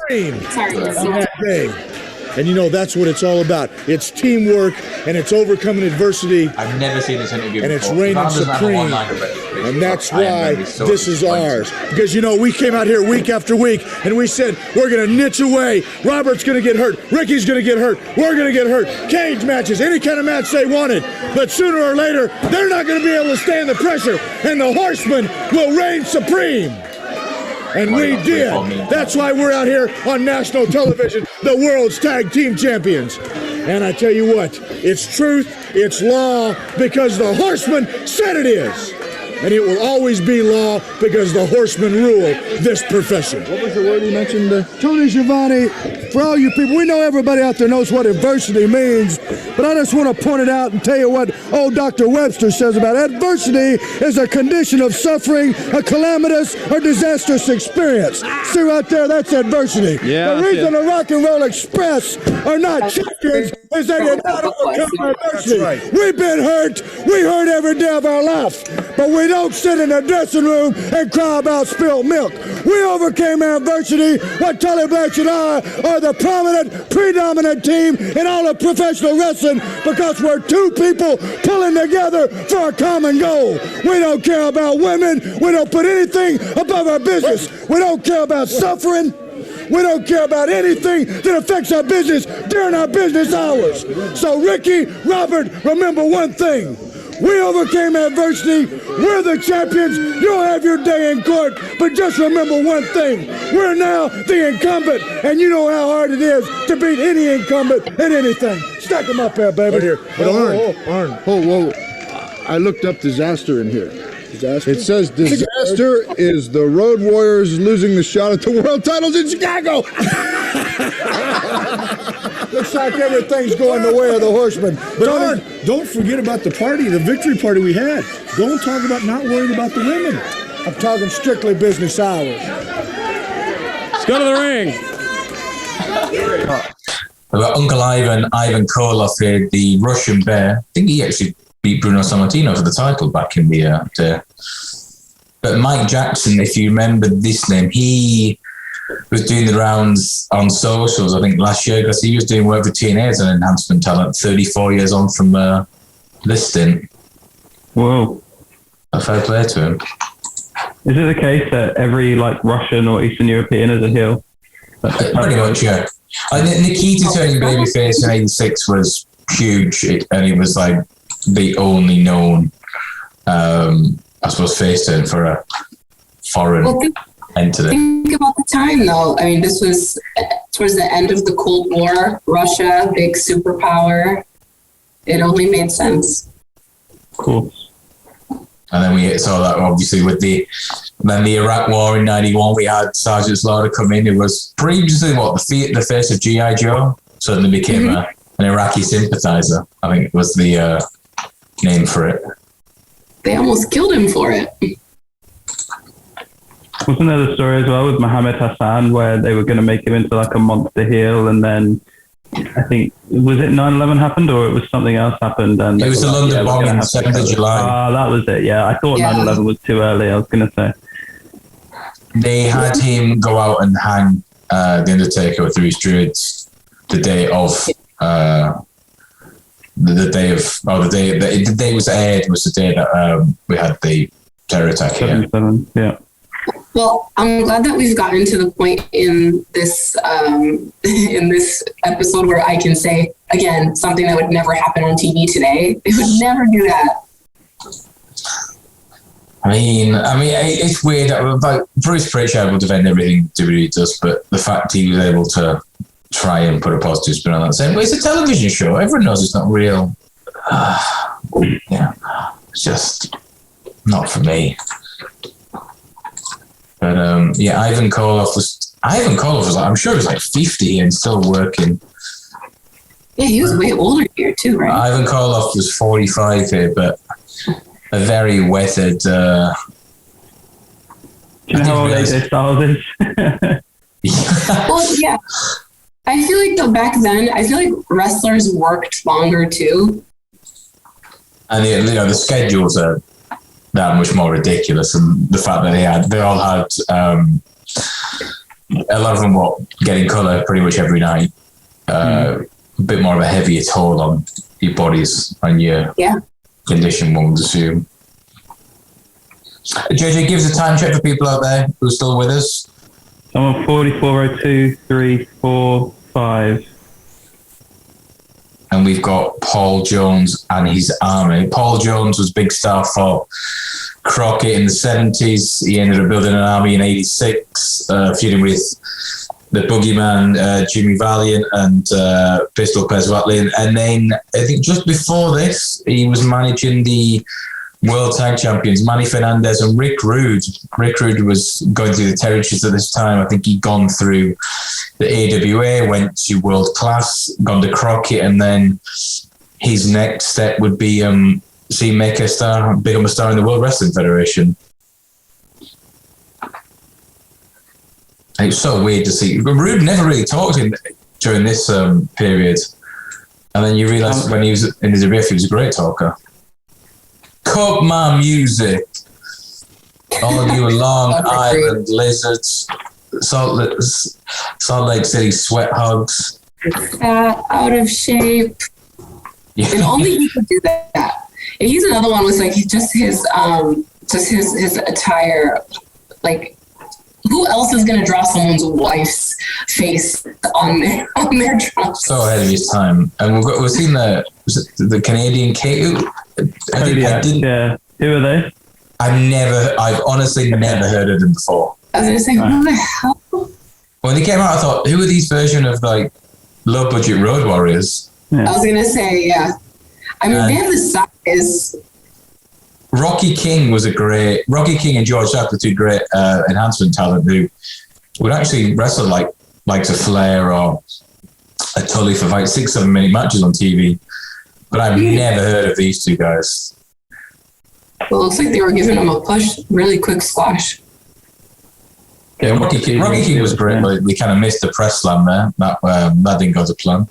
came that day. And you know, that's what it's all about. It's teamwork, and it's overcoming adversity. I've never seen this interview and before. It's reigning supreme. And that's why this is ours. Because, you know, we came out here week after week, and we said, we're going to niche away. Robert's going to get hurt. Ricky's going to get hurt. We're going to get hurt. Cage matches, any kind of match they wanted. But sooner or later, they're not going to be able to stand the pressure, and the Horsemen will reign supreme. And we did. That's why we're out here on national television, the world's tag team champions. And I tell you what, it's truth, it's law, because the Horsemen said it is. And it will always be law because the Horsemen rule this profession. What was the word you mentioned? Tony Schiavone, for all you people, we know everybody out there knows what adversity means, but I just want to point it out and tell you what old Dr. Webster says about it. Adversity is a condition of suffering, a calamitous or disastrous experience. See right there, that's adversity. Yeah, the reason the Rock and Roll Express are not champions is they did not overcome adversity. Right. We've been hurt. We hurt every day of our life, but we don't sit in a dressing room and cry about spilled milk. We overcame adversity. What Tully Blanchard and I are the prominent, predominant team in all of professional wrestling because we're two people pulling together for a common goal. We don't care about women. We don't put anything above our business. We don't care about suffering. We don't care about anything that affects our business during our business hours. So, Ricky, Robert, remember one thing. We overcame adversity. We're the champions. You'll have your day in court. But just remember one thing. We're now the incumbent. And you know how hard it is to beat any incumbent at anything. Stack them up there, baby. Right here. But Arn. Whoa. I looked up disaster in here. Disaster? It says disaster is the Road Warriors losing the shot at the world titles in Chicago. Looks like everything's going the way of the Horsemen. But Arn, don't forget about the party, the victory party we had. Don't talk about not worrying about the women. I'm talking strictly business hours. Let's go to the ring. We've got Uncle Ivan Koloff here, the Russian Bear. I think he actually beat Bruno Sammartino for the title back in the day. But Mike Jackson, if you remember this name, he was doing the rounds on socials, I think, last year, because he was doing work for TNA as an enhancement talent, 34 years on from this stint. Whoa. A fair play to him. Is it the case that every Russian or Eastern European is a heel? Pretty much, yeah. Nikita turning babyface in '86 was huge, and he was the only known, I suppose, face turn for a foreign entity. Think about the time, though. I mean, this was towards the end of the Cold War. Russia, big superpower. It only made sense. Cool. And then we saw that obviously with the Iraq War in '91. We had Sergeant Slaughter come in, who was previously the face of G.I. Joe. Suddenly became an Iraqi sympathizer. I think it was the name for it. They almost killed him for it. Wasn't there the story as well with Mohammed Hassan where they were going to make him into a monster heel, and then I think, was it 9/11 happened or it was something else happened? And it was the London bombing on 7th of July. That was it, yeah. I thought 9/11 was too early, I was going to say. They had him go out and hang The Undertaker through his druids the day of... the day it was aired was the day that we had the terror attack here. Yeah. Well, I'm glad that we've gotten to the point in this episode where I can say, again, something that would never happen on TV today. They would never do that. I mean, it's weird. Bruce Pritchard will defend everything WWE does, but the fact he was able to try and put a positive spin on that, saying, well, it's a television show. Everyone knows it's not real. It's just not for me. But Ivan Koloff was I'm sure he was 50 and still working. Yeah, he was way older here too, right? Ivan Koloff was 45 here, but a very weathered. Do you know how old AJ Styles is? Well, yeah. I feel like back then, I feel like wrestlers worked longer too. And the schedules are that much more ridiculous, and the fact that they all had a lot of them were getting colour pretty much every night. A bit more of a heavier toll on your bodies and your condition, one would assume. JJ, give us a time check for people out there who are still with us. I'm on 4402, 3, 4, 5. And we've got Paul Jones and his army. Paul Jones was big star for Crockett in the 70s. He ended up building an army in 86, feuding with the Boogeyman, Jimmy Valiant, and Pistol Pez Watley. And then I think just before this, he was managing the World Tag Champions, Manny Fernandez and Rick Rude. Rick Rude was going through the territories at this time. I think he'd gone through the AWA, went to World Class, gone to Crockett, and then his next step would be see him make become a star in the World Wrestling Federation. It's so weird to see. Rude never really talked during this period. And then you realise when he was in his riff, he was a great talker. Cut my music. All of you Long Island Lizards, Salt Lake City Sweat Hogs. Fat, out of shape. Yeah. And only he could do that. And he's another one with his attire. Like, who else is gonna draw someone's wife's face on their drums. So ahead of his time. And we've seen the Canadian K2. Yeah. Who are they? I've honestly never heard of them before. I was gonna say, who the hell? When they came out, I thought, who are these version of like low budget Road Warriors? Yeah. I was gonna say, yeah. I mean, they have the size. Rocky King and George Sapp were two great enhancement talent who would actually wrestle like a Flair or a Tully for like 6-7 minute matches on TV. But I've never heard of these two guys. Well, it looks like they were giving him a push, really quick squash. Yeah, Rocky King was great, but we kind of missed the press slam there. That didn't go to plan.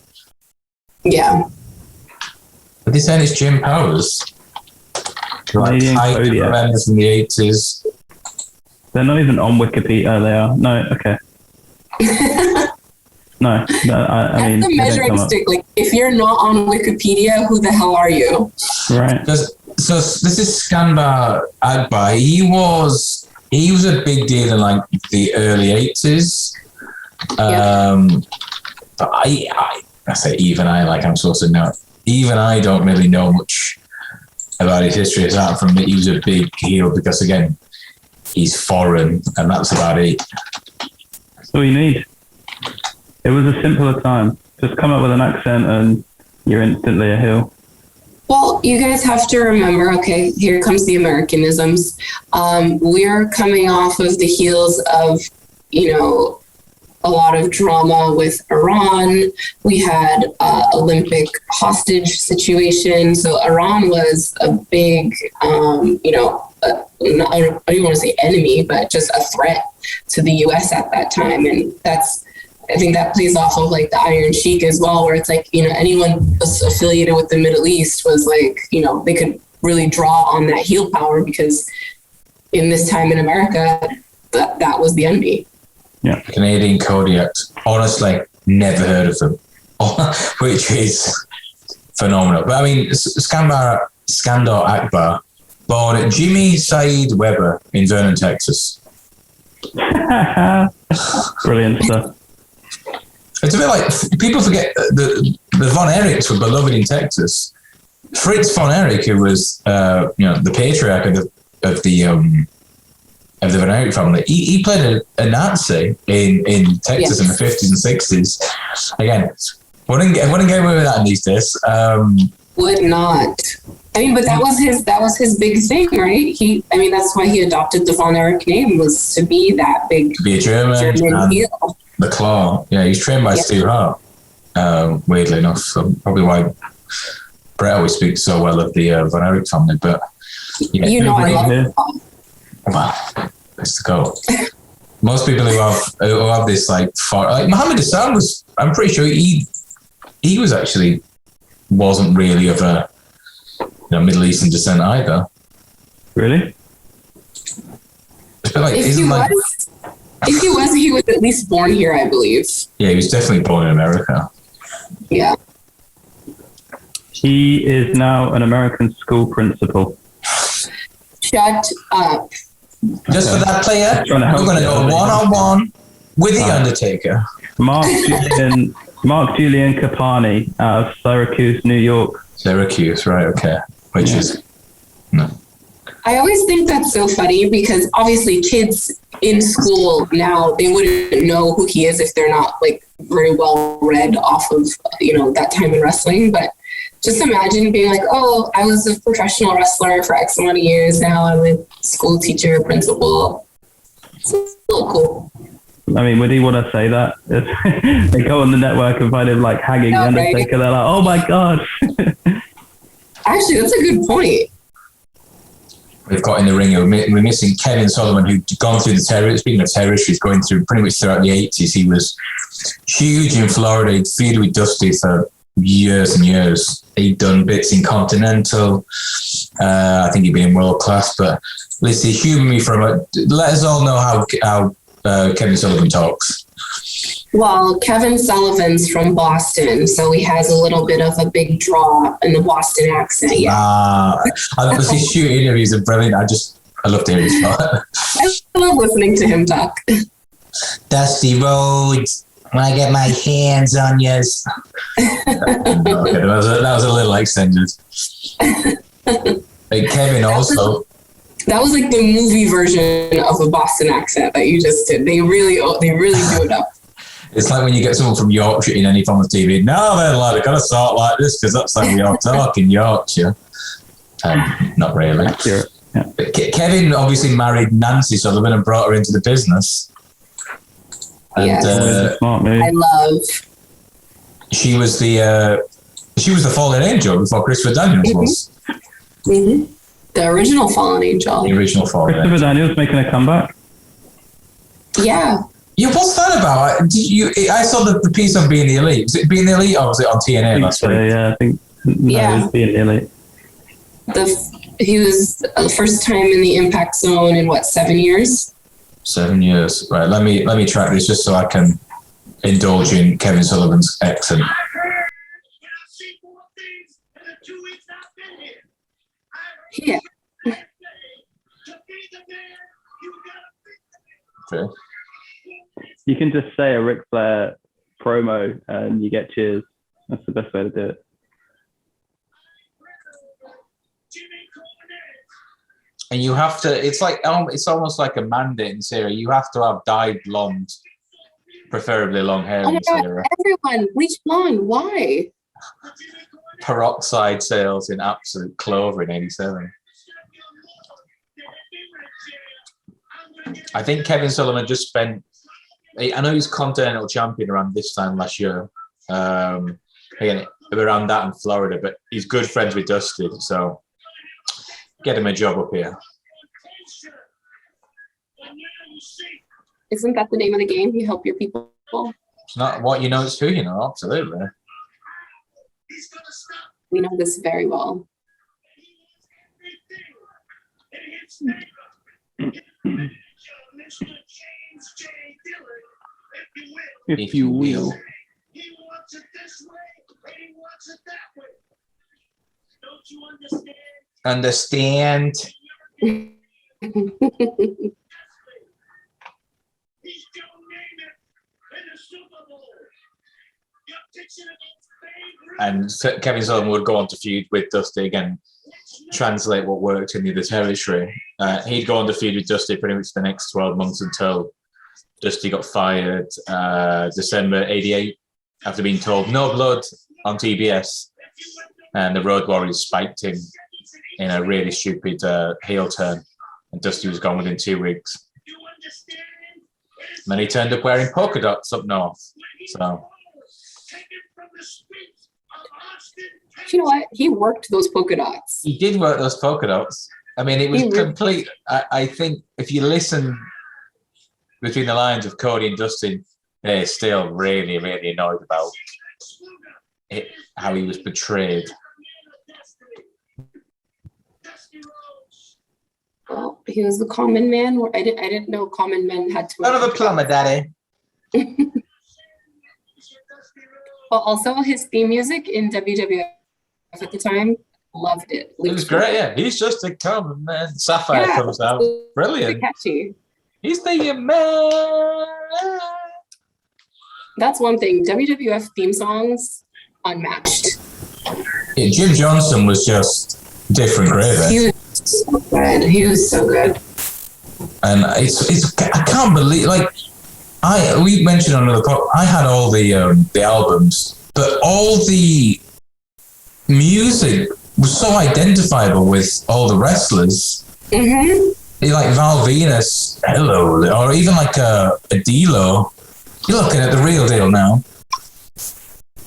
Yeah. But this end is Jim Powers. Canadian Kodiak. From the 80s. They're not even on Wikipedia. They are. No, okay. No, I mean, the measuring stick. Like, if you're not on Wikipedia, who the hell are you? Right. So this is Skanbar Agbar. He was a big deal in like the early 80s. But I say even I'm supposed to know. Even I don't really know much about his history aside from that he was a big heel because again, he's foreign and that's about it. That's all you need. It was a simpler time. Just come up with an accent and you're instantly a heel. Well, you guys have to remember, okay, here comes the Americanisms. We're coming off of the heels of, a lot of drama with Iran. We had Olympic hostage situation. So Iran was a big, I don't even want to say enemy, but just a threat to the U.S. at that time. And I think that plays off of like the Iron Sheik as well, where it's like, anyone affiliated with the Middle East was like, they could really draw on that heel power because in this time in America, that was the envy. Yeah. Canadian Kodiak. Honestly, never heard of them, which is phenomenal. But I mean, Skandar Akbar, born at Jimmy Saeed Weber in Vernon, Texas. Brilliant stuff. It's a bit like people forget the Von Erichs were beloved in Texas. Fritz Von Erich, who was the patriarch of the Von Erich family, he played a Nazi in Texas in the 50s and 60s. Again, wouldn't get away with that in these days. Would not. I mean, but that was his big thing, right? That's why he adopted the Von Erich name, was to be that big. To be a German heel. The Claw. Yeah, he's trained by Stu Hart, weirdly enough. So probably why Brett always speaks so well of the Von Erich family. But yeah, I love it. Well, let's go. Most people who have this like Muhammad Hassan was, I'm pretty sure he was actually wasn't really of a Middle Eastern descent either. Really? If he was at least born here, I believe. Yeah, he was definitely born in America. Yeah. He is now an American school principal. Shut up. Just for that player, we're going to go one-on-one with The Undertaker. Mark Julian Capani out of Syracuse, New York. Syracuse, right, okay. Which is... No. I always think that's so funny because obviously kids in school now, they wouldn't know who he is if they're not like very well read off of, that time in wrestling. But just imagine being like, oh, I was a professional wrestler for X amount of years. Now I'm a school teacher, principal. It's a little cool. I mean, would he want to say that? They go on the network and find him like hanging the Undertaker. Right? They're like, oh my God. Actually, that's a good point. We've got in the ring, we're missing Kevin Sullivan, who'd gone through the terror. Speaking of terrorists, going through pretty much throughout the 80s. He was huge in Florida. He'd feuded with Dusty for years and years. He'd done bits in Continental. I think he'd been in World Class. But Lissy, humour me for a moment. Let us all know how Kevin Sullivan talks. Well, Kevin Sullivan's from Boston, so he has a little bit of a big draw in the Boston accent. Yeah. His shoot interviews are brilliant. I love to hear his part. I love listening to him talk. Dusty Rhodes, when I get my hands on yous. Okay, that was a little extended. Kevin also. That was like the movie version of a Boston accent that you just did. They really do it up. It's like when you get someone from Yorkshire in any form of TV. No, then, lad, I've got to talk like this because that's how we are talking Yorkshire. Not really. Yeah. But Kevin obviously married Nancy Sullivan and brought her into the business. And, Yes. Smart move. I love. She was the fallen angel before Christopher Daniels was. Mm-hmm. The original Fallen Angel. The original fallen Christopher angel. Daniels making a comeback. Yeah. Yeah, what's that about? I saw the piece on Being the Elite. Was it Being the Elite or was it on TNA last week? Yeah, I think. Yeah. It was Being the Elite. He was the first time in the Impact Zone in 7 years? 7 years. Right, let me track this just so I can indulge in Kevin Sullivan's accent. Yeah. Okay. You can just say a Ric Flair promo and you get cheers. That's the best way to do it. And you have to, it's almost like a mandate in this era. You have to have dyed blonde, preferably long hair Oh in my this God, era. everyone, bleach blonde. Why? Peroxide sales in absolute clover in 87. I think Kevin Sullivan just spent, I know he's Continental Champion around this time last year. Again, around that in Florida, but he's good friends with Dusty, so get him a job up here. Isn't that the name of the game? You help your people. It's not what you know, it's who you know, absolutely. We know this very well. If you will. Understand. And Kevin Sullivan would go on to feud with Dusty again, translate what worked in the other territory. He'd go on to feud with Dusty pretty much the next 12 months until Dusty got fired December 88 after being told no blood on TBS. And the Road Warriors spiked him in a really stupid heel turn. And Dusty was gone within 2 weeks. And then he turned up wearing polka dots up north. So, You know what? He worked those polka dots. he did work those polka dots. I mean, it was complete. I think if you listen between the lines of Cody and Dustin, they're still really, really annoyed about it, how he was portrayed. Well, he was the common man. I didn't know common men had to. Son of a plumber, daddy. Well, also his theme music in WWF at the time, loved it. It was great, yeah. He's just a common man. Sapphire comes out. Brilliant. Catchy. He's the man. That's one thing. WWF theme songs, unmatched. Yeah, Jim Johnson was just different gravy. He was so good. He was so good. And it's I can't believe, like, we mentioned on another podcast, I had all the albums, but all the music was so identifiable with all the wrestlers. Mm-hmm. Like Val Venus, Hello, or even like a D-Lo. You're looking at the real deal now.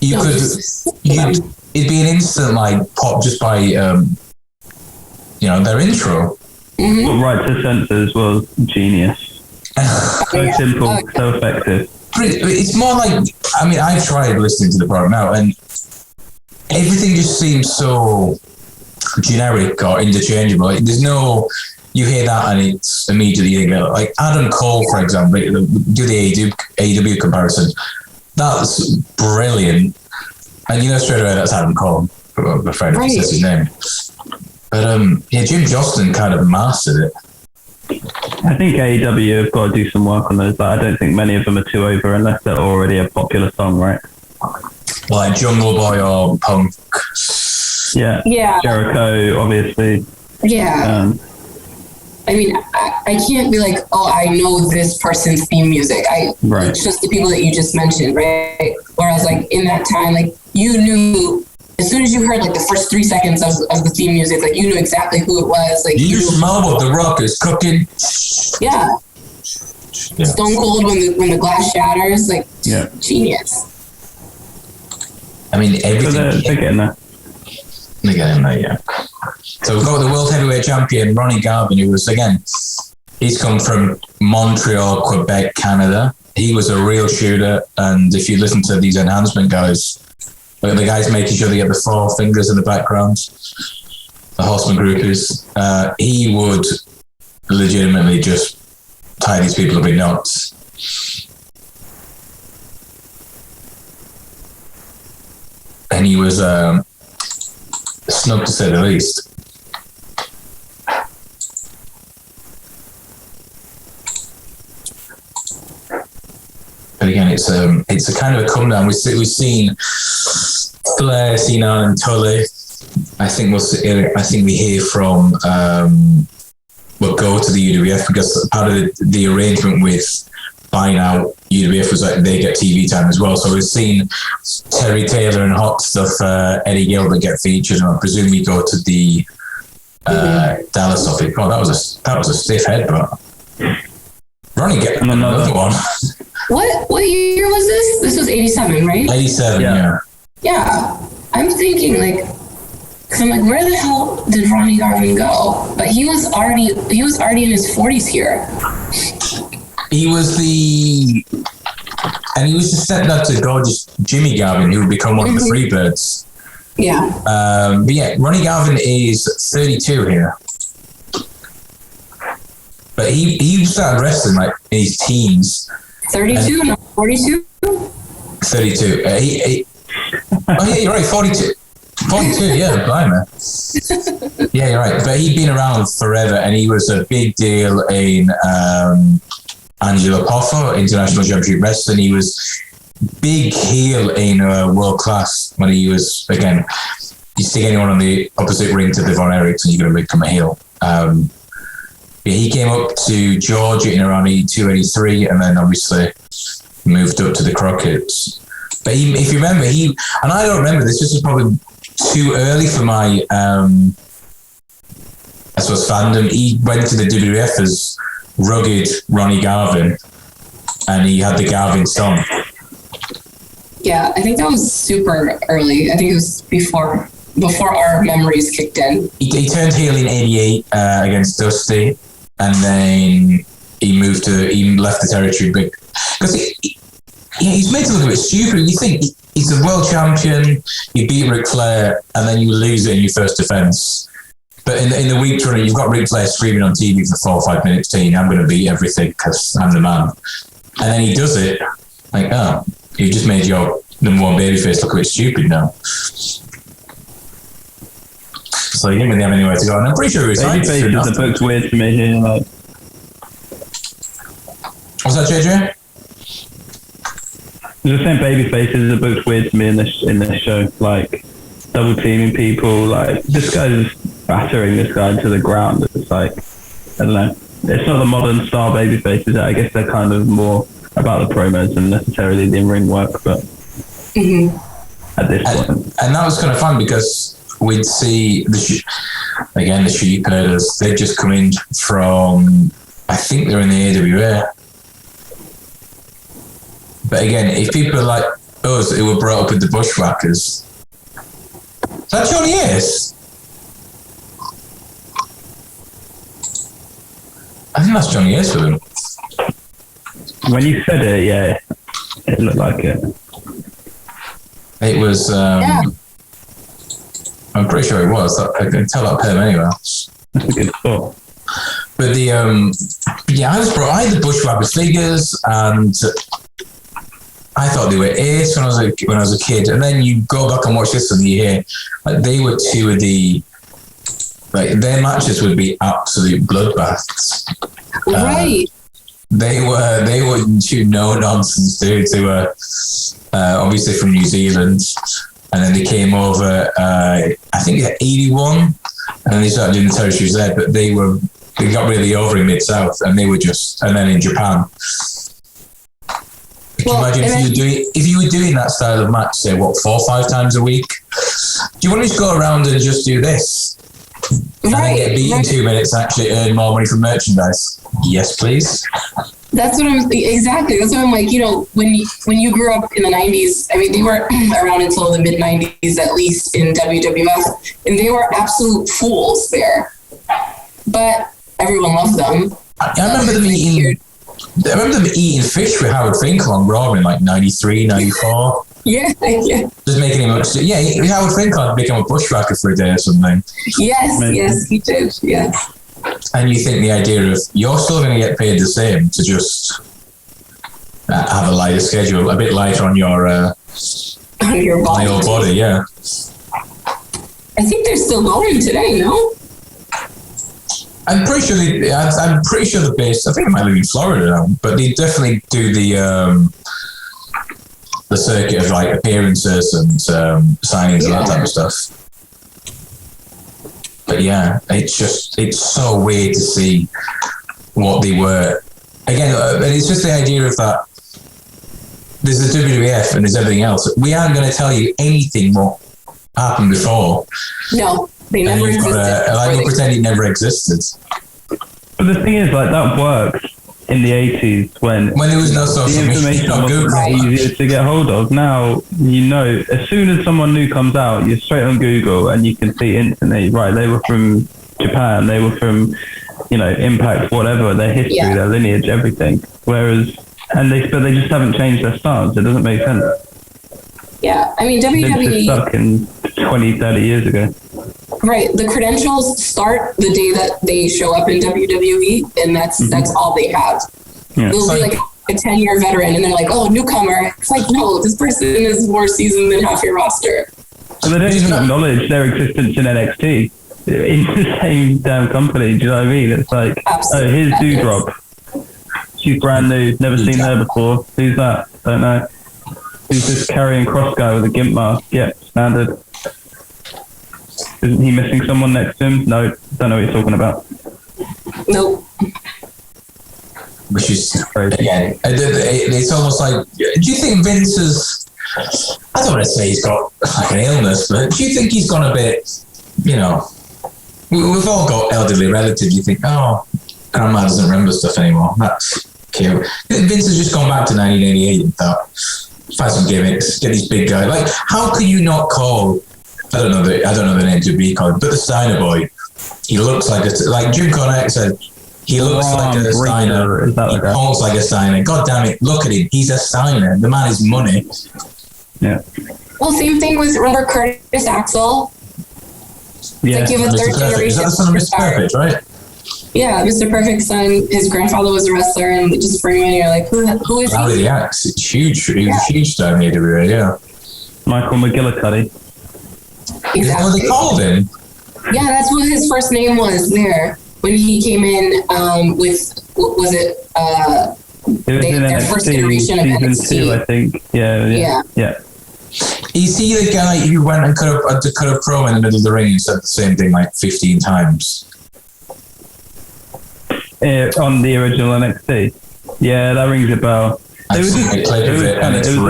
It'd be an instant like pop just by their intro. Mm-hmm. Right to Censors was genius. So simple, so effective. It's more like, I mean, I've tried listening to the program now, and everything just seems so generic or interchangeable. Like, there's no, you hear that and it's immediately you go, like Adam Cole, for example, do the AEW comparison. That's brilliant. And you know straight away that's Adam Cole, I'm afraid if he says his name. But Jim Johnston kind of mastered it. I think AEW have got to do some work on those, but I don't think many of them are too over unless they're already a popular song, right? Like Jungle Boy or Punk. Yeah. Jericho, obviously. Yeah. I mean, I can't be like, oh, I know this person's theme music. Right. It's just the people that you just mentioned, right? Whereas, like, in that time, like, you knew, as soon as you heard, like, the first 3 seconds of the theme music, like, you knew exactly who it was. Like, you smell what the Rock is cooking. Yeah. Stone Cold when the glass shatters, like, genius. I mean, everything. So they're getting there. They're getting there, yeah. So we've got the World Heavyweight Champion, Ronnie Garvin, who was, again, he's come from Montreal, Quebec, Canada. He was a real shooter, and if you listen to these enhancement guys, like the guys making sure they get the 4 fingers in the background, the Horsemen groupies, he would legitimately just tie these people up in knots. And he was snug to say the least. But again, it's a kind of a come down. We've seen Flair, Cena, and Tully. I think we hear from we'll go to the UWF because part of the arrangement with buying out UWF was like they get TV time as well. So we've seen Terry Taylor and hot stuff, Eddie Gilbert get featured, and I presume we go to the Dallas office. Oh, that was a stiff headbutt. Ronnie get another one. What year was this? This was 87, right? 87, yeah. Yeah. I'm thinking like, cause I'm like, where the hell did Ronnie Garvin go? But he was already in his 40s here. He was just setting up to gorgeous Jimmy Garvin, who would become one of the Freebirds. Yeah. But yeah, Ronnie Garvin is 32 here. But he started wrestling like in his teens. 32, not 42? 32. Oh yeah, you're right, 42. 42, yeah, blimey. Yeah, you're right. But he'd been around forever, and he was a big deal in Angelo Poffo, International Championship Wrestling. He was big heel in World Class when he was, again, you stick anyone on the opposite ring to the Von Erichs and you're going to become a heel. He came up to Georgia in around 82, 83, and then obviously moved up to the Crockett's. But if you remember, and I don't remember, this was probably too early for my, I suppose, fandom. He went to the WWF as rugged Ronnie Garvin, and he had the Garvin song. Yeah, I think that was super early. I think it was before our memories kicked in. He turned heel in 88 against Dusty, and then he left the territory big. Because he's made to look a bit stupid. You think he's a world champion, you beat Ric Flair, and then you lose it in your first defense. But in the week running, you've got Ric Flair screaming on TV for 4 or 5 minutes saying, I'm going to beat everything because I'm the man. And then he does it. Like, oh, you just made your number one babyface look a bit stupid now. So he didn't really have anywhere to go. And I'm pretty sure he was babyface is a book's weird to me here. Like. What's that, JJ? The same babyface is a book's weird to me in this show. Like, double teaming people. Like, this guy's battering this guy to the ground. It's like, I don't know. It's not the modern style babyfaces. I guess they're kind of more about the promos than necessarily the in-ring work. But at this point, and that was kind of fun because we'd see the sheep herders. They'd just come in from, I think they're in the AWA. But again, if people like us who were brought up with the Bushwhackers, is that Johnny Ace? I think that's Johnny Ace with him. When you said it, yeah, it looked like it. It was, I'm pretty sure it was. I can tell that him anyway. That's a good thought. But I had the Bushwhackers figures, and I thought they were ace when I was a kid. And then you go back and watch this and you hear like they were two of the like their matches would be absolute bloodbaths. Right. They were no nonsense dudes. They were obviously from New Zealand, and then they came over. I think at 81, and then they started doing the territories there. But they got really over in Mid-South, and they were just, and then in Japan. Can you imagine if you were doing that style of match, say 4 or 5 times a week? Do you want to just go around and just do this? And then get beat in 2 minutes and actually earn more money from merchandise? Yes, please. That's what exactly. That's what I'm like, when you grew up in the 90s, I mean, they were around until the mid 90s, at least in WWF, and they were absolute fools there. But everyone loved them. I remember them eating fish with Howard Finkel on Raw in like 93, 94. Yeah. Just making him Howard Finkel had become a bushwhacker for a day or something. Yes, he did. Yes. And you think the idea of you're still going to get paid the same to just have a lighter schedule, a bit lighter on your body, yeah. I think they're still going today, no? I'm pretty sure they're based. I think they might live in Florida now, but they definitely do the circuit of like appearances and signings and that type of stuff. But yeah, it's so weird to see what they were. Again, it's just the idea of that there's the WWF and there's everything else. We aren't going to tell you anything what happened before. No, they never existed. We pretend it never existed. But the thing is, like, that worked in the 80s when there was no social media, the information was easier to get hold of. Now, as soon as someone new comes out, you're straight on Google and you can see instantly, right, they were from Japan, they were from, Impact, whatever, their history, their lineage, everything. Whereas, but they just haven't changed their stance. It doesn't make sense. Yeah, I mean, WWE... They're stuck in 20, 30 years ago. Right. The credentials start the day that they show up in WWE, and that's all they have. Yeah. They'll be like a 10-year veteran, and they're like, oh, newcomer. It's like, no, this person is more seasoned than half your roster. But they don't even acknowledge their existence in NXT. In the same damn company, do you know what I mean? It's like, oh, here's Doudrop. She's brand new, never seen her before. Who's that? Don't know. Who's this carrying cross guy with a gimp mask? Yeah, standard. Isn't he missing someone next to him? No, don't know what you're talking about. Nope. Which is crazy. Again, it's almost like, do you think Vince is, I don't want to say he's got like an illness, but do you think he's gone a bit, we've all got elderly relatives, you think, oh, grandma doesn't remember stuff anymore. That's cute. Vince has just gone back to 1988 and thought, find some gimmicks, get these big guys. Like, how could you not call, I don't know the name to be called, but the Steiner boy, he looks like Jim Cornette said, he looks like a Steiner. He talks like a Steiner. God damn it, look at him. He's a Steiner. The man is money. Yeah. Well, same thing with, remember Curtis Axel? Yeah. Like you have a third generation. Is that the son of Mr. Perfect, right? Yeah, Mr. Perfect's son, his grandfather was a wrestler, and just bring him in, you're like, who is he? Rowdy the Axe. It's huge. He was a huge star in the AWA, yeah. Michael McGillicuddy. Exactly. Is that what they called him? Yeah, that's what his first name was there. When he came in with, what was it? Their first iteration of NXT. 2, I think. Yeah. Is he the guy who went and cut a promo in the middle of the ring and said the same thing like 15 times? On the original NXT? Yeah, that rings a bell. It was a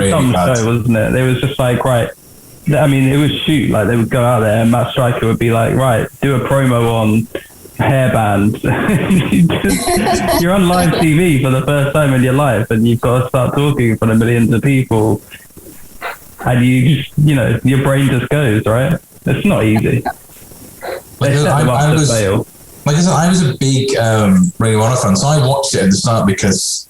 dumb show, wasn't it? It was just like, right, I mean, it was shoot, like they would go out there and Matt Striker would be like, right, do a promo on hairbands. You're on live TV for the first time in your life and you've got to start talking in front of millions of people and you just, your brain just goes, right? It's not easy. I was a big Ring of Honor fan, so I watched it at the start because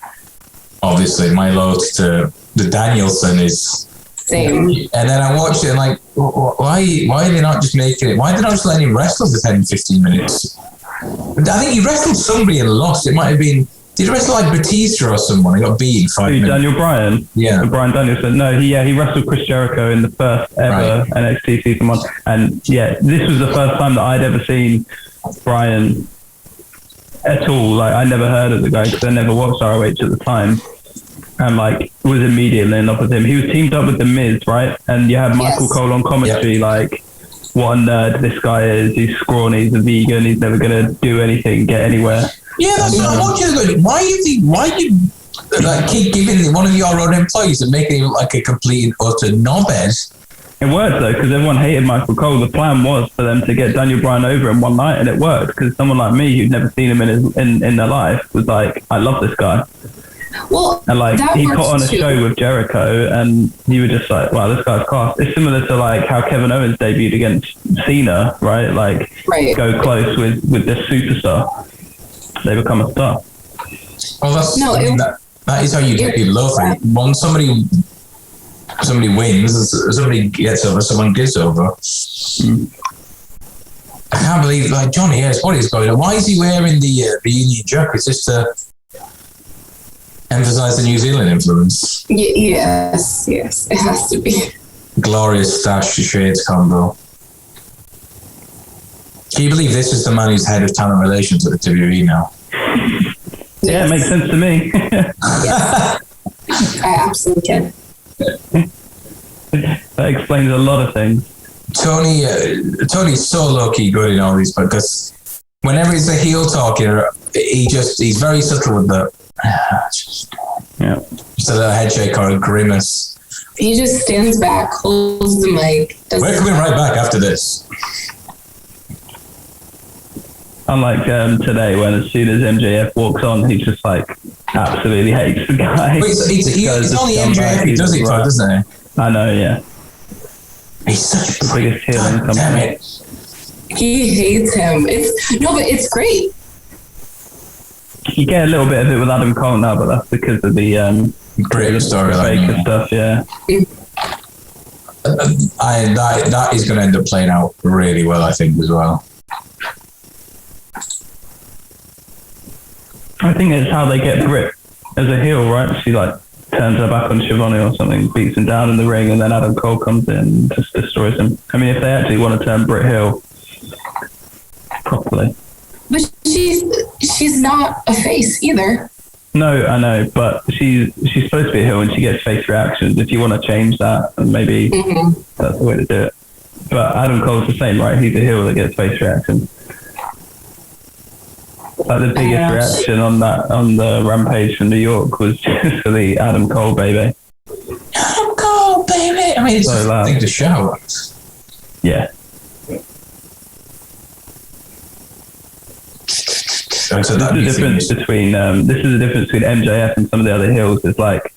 obviously my loyalty to the Danielson is same. And then I watched it and like, why are they not just making it? Why are they not just letting him wrestle for 10, 15 minutes? I think he wrestled somebody and lost. It might have been Did he wrestle like Batista or someone? He got beaten fighting. Daniel Bryan? Yeah. Bryan Danielson. No, he wrestled Chris Jericho in the first ever NXT season 1. And yeah, this was the first time that I'd ever seen Bryan at all. Like, I never heard of the guy because I never watched ROH at the time. And like, was immediately in love with him. He was teamed up with The Miz, right? And you had Michael Cole on commentary, like, what a nerd this guy is. He's scrawny, he's a vegan, he's never going to do anything, get anywhere. Yeah, that's what I'm watching. Why you like keep giving one of your own employees and making him like a complete and utter knobhead? It worked though, because everyone hated Michael Cole. The plan was for them to get Daniel Bryan over in one night, and it worked because someone like me who'd never seen him in their life was like, I love this guy. Well, and like he got on a show with Jericho, and you were just like, wow, this guy's class. It's similar to like how Kevin Owens debuted against Cena, right? Like go close with this superstar. They become a star. Well, that is how you get people over. Once somebody wins, somebody gets over, someone gets over. I can't believe, like, Johnny Hayes, what is going on? Why is he wearing the Union Jack? It's just to emphasize the New Zealand influence. Yes, it has to be. Glorious stash shades combo. Can you believe this is the man who's head of talent relations at the WWE now? Yeah, it makes sense to me. Yes. I absolutely can. That explains a lot of things. Tony's so low-key good in all these, because whenever he's a heel talker, he's very subtle with the just a little head shake or a grimace. He just stands back, holds the mic. We're coming right back after this. Unlike today, when as soon as MJF walks on, he just like absolutely hates the guy. It's only MJF he does it for, doesn't he? I know, yeah. He's such the biggest heel in the company. Damn it. He hates him. But it's great. You get a little bit of it with Adam Cole now, but that's because of the great storyline stuff. Yeah. That is going to end up playing out really well, I think, as well. I think it's how they get Britt as a heel, right? She like turns her back on Shivani or something, beats him down in the ring, and then Adam Cole comes in and just destroys him. I mean, if they actually want to turn Britt heel properly. But she's not a face either. No, I know, but she's supposed to be a heel and she gets face reactions. If you want to change that, and maybe that's the way to do it. But Adam Cole's the same, right? He's a heel that gets face reactions. Like the biggest reaction on the Rampage from New York was just for the Adam Cole baby. Adam Cole baby. I mean, it's so a thing to shout. Yeah. This is the difference between MJF and some of the other heels. It's like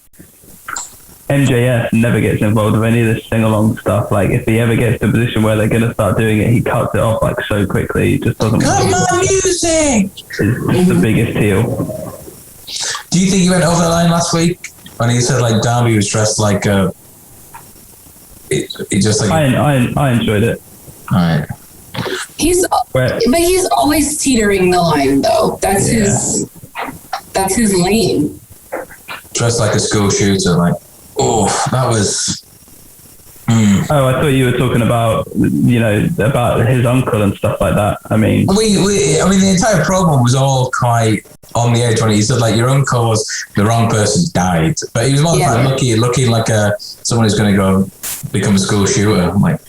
MJF never gets involved with any of this sing-along stuff. Like, if he ever gets to a position where they're going to start doing it, he cuts it off like so quickly. He just doesn't. Cut my music. It's the biggest heel. Do you think he went over the line last week when he said like Darby was dressed like a? He just like. I enjoyed it. All right. But he's always teetering the line, though. That's his lane. Dressed like a school shooter, like. Oh, that was. Oh, I thought you were talking about, about his uncle and stuff like that. I mean, the entire program was all quite on the edge when he said, like, your uncle was the wrong person died, but he was more like looking like someone who's going to go become a school shooter. I'm like,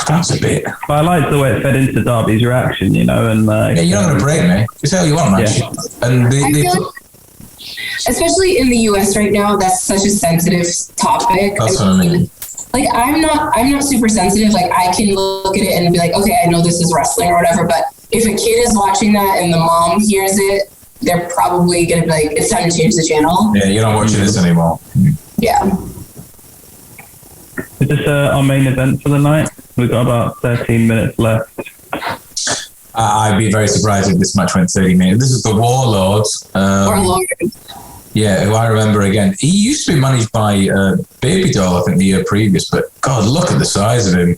that's a bit. But I liked the way it fed into Darby's reaction, and yeah, you're not going to break me. You say all you want, man. Yeah. And especially in the US right now, that's such a sensitive topic. That's what I mean. Like, I'm not super sensitive. Like, I can look at it and be like, okay, I know this is wrestling or whatever, but if a kid is watching that and the mom hears it, they're probably going to be like, it's time to change the channel. Yeah, you're not watching this anymore. Yeah. Is this our main event for the night? We've got about 13 minutes left. I'd be very surprised if this match went 30 minutes. This is the Warlords. Warlord. Yeah, who I remember again. He used to be managed by Baby Doll, I think, the year previous, but God, look at the size of him.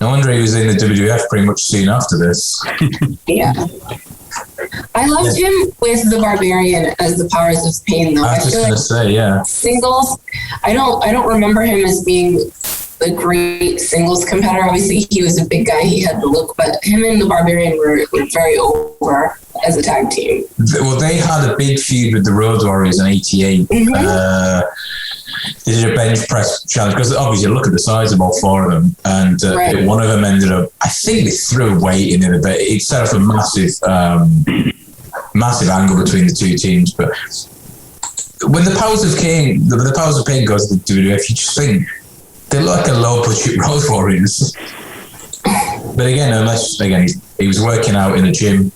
No wonder he was in the WWF pretty much soon after this. Yeah. I loved him with the Barbarian as the Powers of Pain, though. I was just going to say, yeah. Singles, I don't remember him as being a great singles competitor. Obviously, he was a big guy. He had the look, but him and the Barbarian were very over as a tag team. Well, they had a big feud with the Road Warriors in '88. Mm-hmm. They did a bench press challenge because obviously look at the size of all four of them, and one of them ended up. I think they threw weight in it a bit. It set off a massive angle between the two teams. But when the Powers of Pain goes to the WWF, you just think they look like a low budget Road Warriors. But again, he was working out in a gym,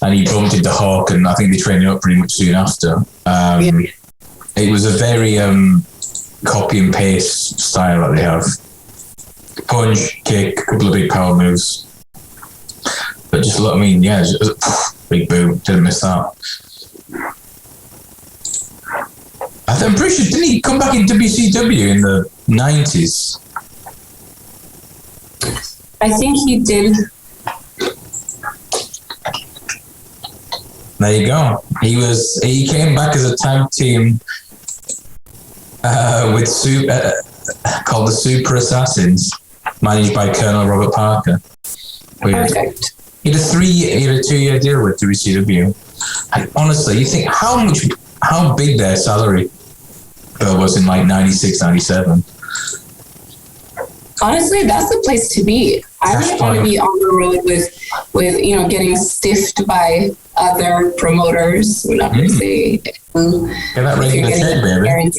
and he bumped into Hawk, and I think they trained up pretty much soon after. It was a very copy and paste style that they have. Punch, kick, a couple of big power moves. But just look, big boom, didn't miss that. I'm pretty sure, didn't he come back in WCW in the 90s? I think he did. There you go. He came back as a tag team with called the Super Assassins, managed by Colonel Robert Parker. Perfect. He had a 2-year deal with WCW. Honestly, you think how big their salary bill was in like 96, 97. Honestly, that's the place to be. I would want to be on the road with getting stiffed by other promoters. We're not going to say. Get that regular check, baby.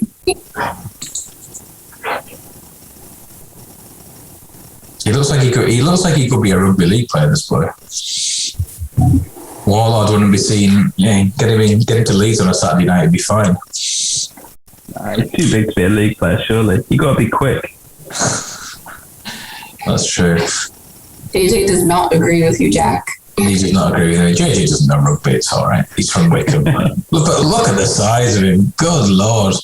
He looks like he could be a rugby league player. This boy. Warlord wouldn't be seen. Yeah, get him to Leeds on a Saturday night. It'd be fine. He's too big to be a league player. Surely you got to be quick. That's true. JJ does not agree with you, Jack. He does not agree with me. JJ doesn't know rugby. It's all right. He's from Wickham. Look at the size of him. Good Lord.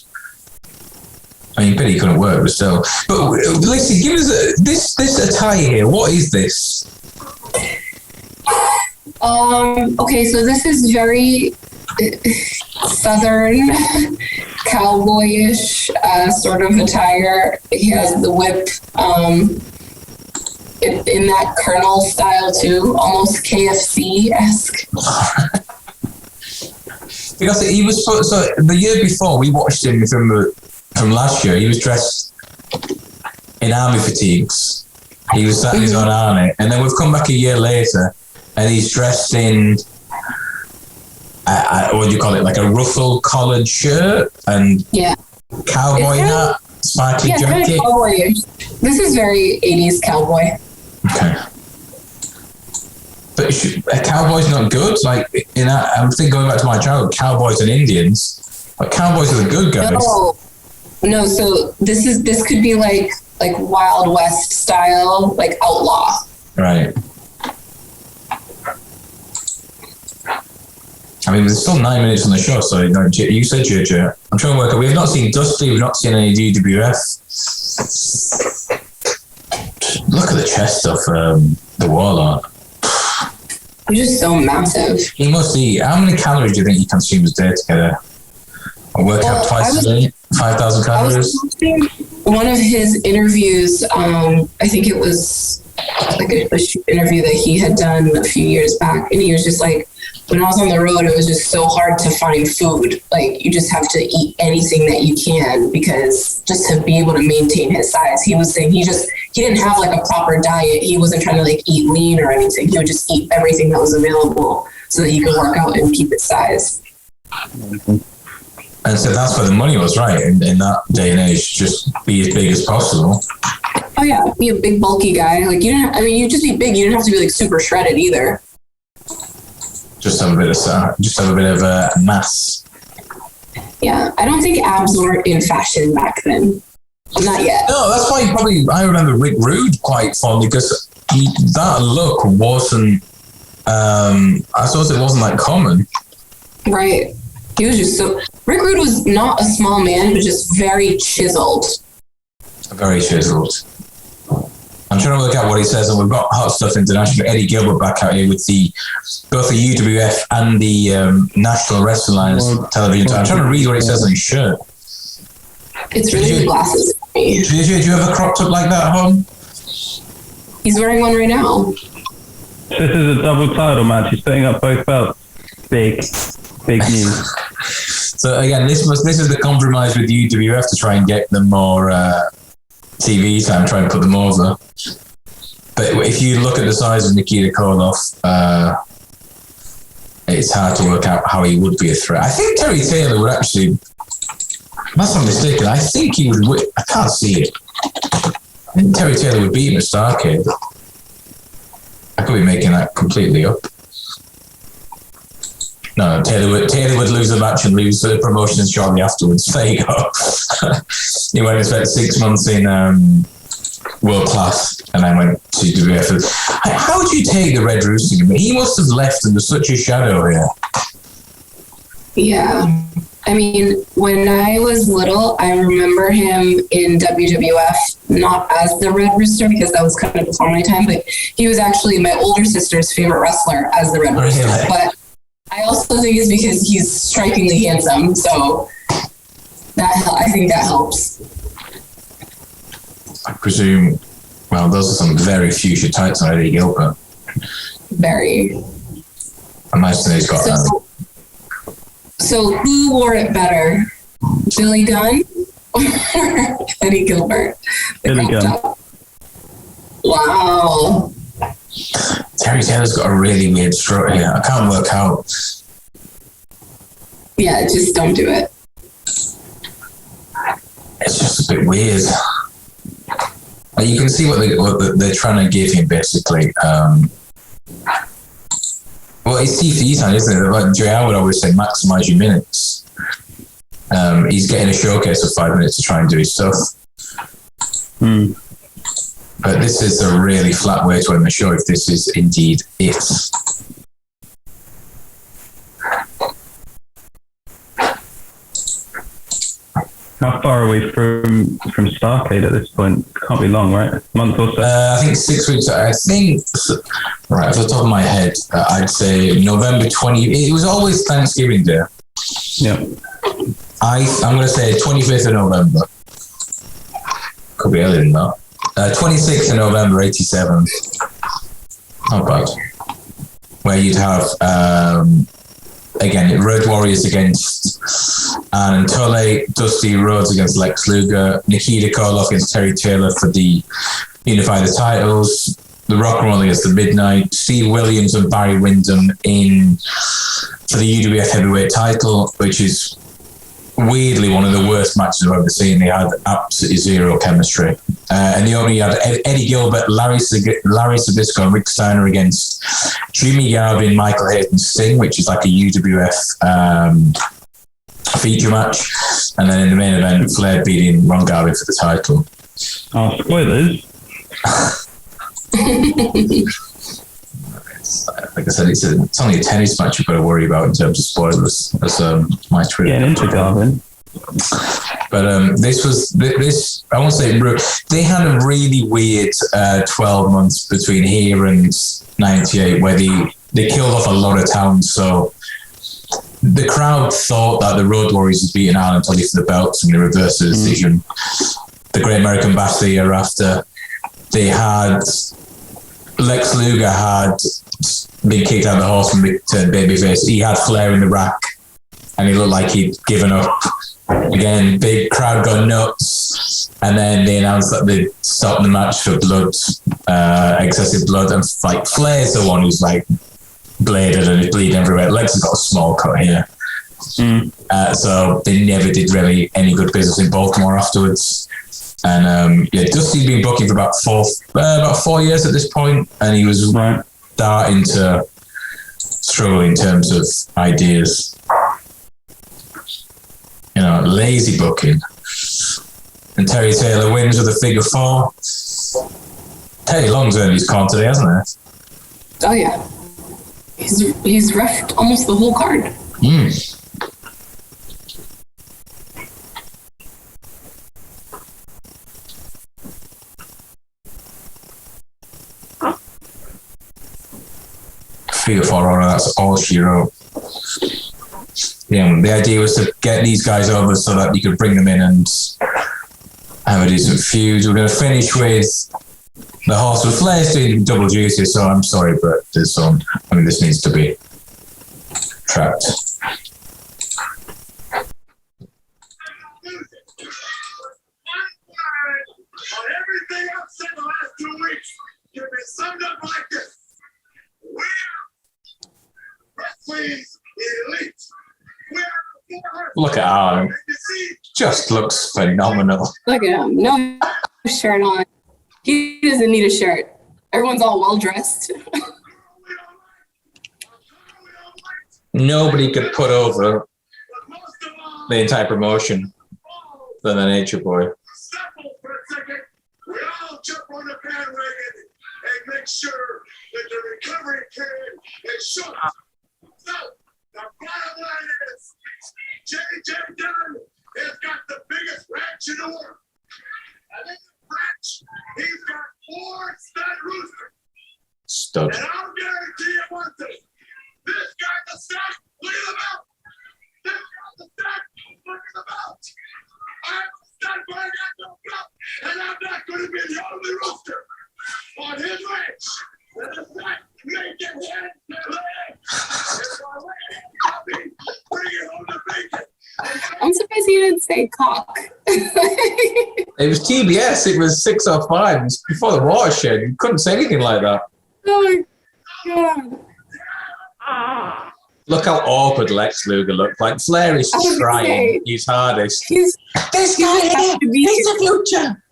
I mean, pity he couldn't work, but still. But Lissy, give us this attire here. What is this? Okay, so this is very southern, cowboyish sort of attire. He has the whip in that Colonel style too, almost KFC-esque. Because he was so the year before we watched him from last year. He was dressed in army fatigues. He was sat in his own army, and then we've come back a year later, and he's dressed in what do you call it? Like a ruffled collared shirt and cowboy hat, sparkly jacket. This is very 80s cowboy. Okay. But a cowboy's not good. Like I'm thinking going back to my childhood, cowboys and Indians. Like cowboys are the good guys. No. So this could be like Wild West style, like outlaw. Right. I mean, there's still 9 minutes on the show, so you said JJ. I'm trying to work out. We've not seen Dusty. We've not seen any DWF. Look at the chest of the Warlord. He's just so massive. He must eat. How many calories do you think he consumes a day together? I work out twice a day, 5,000 calories. I was watching one of his interviews. I think it was like a interview that he had done a few years back, and he was just like, when I was on the road, it was just so hard to find food. Like, you just have to eat anything that you can, because just to be able to maintain his size. He was saying he didn't have like a proper diet. He wasn't trying to like eat lean or anything. He would just eat everything that was available so that he could work out and keep his size. And so that's where the money was, right? In that day and age, just be as big as possible. Oh yeah, be a big bulky guy. Like you just be big. You didn't have to be like super shredded either. Just have a bit of mass. Yeah, I don't think abs were in fashion back then. Not yet. No, that's why I remember Rick Rude quite fondly, because that look wasn't. I suppose it wasn't that common. Right. He was just so. Rick Rude was not a small man, but just very chiseled. Very chiseled. I'm trying to work out what he says, and we've got Hot Stuff International, Eddie Gilbert back out here with both the UWF and the National Wrestling Alliance television. I'm trying to read what it says on his shirt. It's really good glasses for me. Do you ever cropped up like that at home? He's wearing one right now. This is a double title match. He's putting up both belts. Big news. So again, this is the compromise with UWF to try and get them more TV time, try and put them over. But if you look at the size of Nikita Koloff, it's hard to work out how he would be a threat. I think Terry Taylor would actually, unless I'm mistaken, I think he would. I can't see it. I think Terry Taylor would beat him at Starrcade. I could be making that completely up. No, Taylor would lose the match and lose the promotion shortly afterwards. There you go. He went and spent 6 months in World Class and then went to WF. How would you take the Red Rooster? He must have left under such a shadow here. Yeah. I mean, when I was little, I remember him in WWF, not as the Red Rooster, because that was kind of before my time, but he was actually my older sister's favorite wrestler as the Red Rooster. Really? But I also think it's because he's strikingly handsome, so I think that helps. I presume, well, those are some very fuchsia tights on Eddie Gilbert. Very. Imagine he's got that. So who wore it better, Billy Gunn or Eddie Gilbert? Billy Gunn. Wow. Terry Taylor's got a really weird strut here. I can't work out. Yeah, just don't do it. It's just a bit weird. You can see what they're trying to give him, basically. Well, it's TV time, isn't it? Like JR would always say, maximize your minutes. He's getting a showcase of 5 minutes to try and do his stuff. But this is a really flat way to end the show if this is indeed it. How far are we from Starrcade at this point? Can't be long, right? A month or so? I think 6 weeks. I think, right, off the top of my head, I'd say November 20. It was always Thanksgiving Day. Yeah. I'm going to say 25th of November. Could be earlier than that. 26th of November, 87. Not bad. Where you'd have, again, Road Warriors against Arn and Tully, Dusty Rhodes against Lex Luger, Nikita Koloff against Terry Taylor for the Unify the titles, the Rock and Roll against the Midnight, Steve Williams and Barry Windham for the UWF Heavyweight title, which is weirdly one of the worst matches I've ever seen. They had absolutely zero chemistry. And the only had Eddie Gilbert, Larry Sabisco and Rick Steiner against Jimmy Garvin, Michael Hayden, Sting, which is like a UWF feature match. And then in the main event, Flair beating Ron Garvin for the title. Oh, spoilers. Like I said, it's only a tennis match you've got to worry about in terms of spoilers. That's my Twitter. Getting into Garvin. But this. I won't say they had a really weird 12 months between here and '98, where they killed off a lot of towns. So the crowd thought that the Road Warriors had beaten Arn and Tully for the belts, and they reversed the decision. The Great American Bash the year after, they had Lex Luger had been kicked out of the Horsemen, turned babyface. He had Flair in the rack, and he looked like he'd given up. Again, big crowd got nuts, and then they announced that they stopped the match for blood, excessive blood, and like Flair's the one who's like bladed and is bleeding everywhere. Lex has got a small cut here, so they never did really any good business in Baltimore afterwards. And Dusty's been booking for about 4 years at this point, and he was starting to struggle in terms of ideas. Lazy booking. And Terry Taylor wins with a figure 4. Teddy Long's earned his con today, hasn't he? Oh yeah, he's reffed almost the whole card. 3 or 4 on. That's all she wrote. Yeah, the idea was to get these guys over so that you could bring them in and have a decent feud. We're going to finish with the Horsemen. Flair's doing double duty, so I'm sorry, but this needs to be trapped. Everything I've said the last 2 weeks can be summed up like this. We are wrestling's elite. Look at Arn. Just looks phenomenal. Look at him. No shirt on. He doesn't need a shirt. Everyone's all well dressed. Nobody could put over the entire promotion than the Nature Boy. We all jump on the bandwagon and make sure that the recovery period is short. So, the bottom line is, J.J. Dillon has got the biggest ranch in the world. And in the ranch, he's got 4 stud roosters. Stud. And I'll guarantee you one thing. This guy's a stack. Look at the belt. This guy's a stack. Look at the belt. I'm a stud, but I got no belt. And I'm not going to be the only rooster on his ranch. And the stack may get head and leg. If I win, I'll be bringing home the bacon. I'm surprised he didn't say cock. It was TBS. It was 6:05. It was before the watershed. You couldn't say anything like that. Oh my God. Look how awkward Lex Luger looked. Like Flair is trying his hardest. This guy has to be He's the future.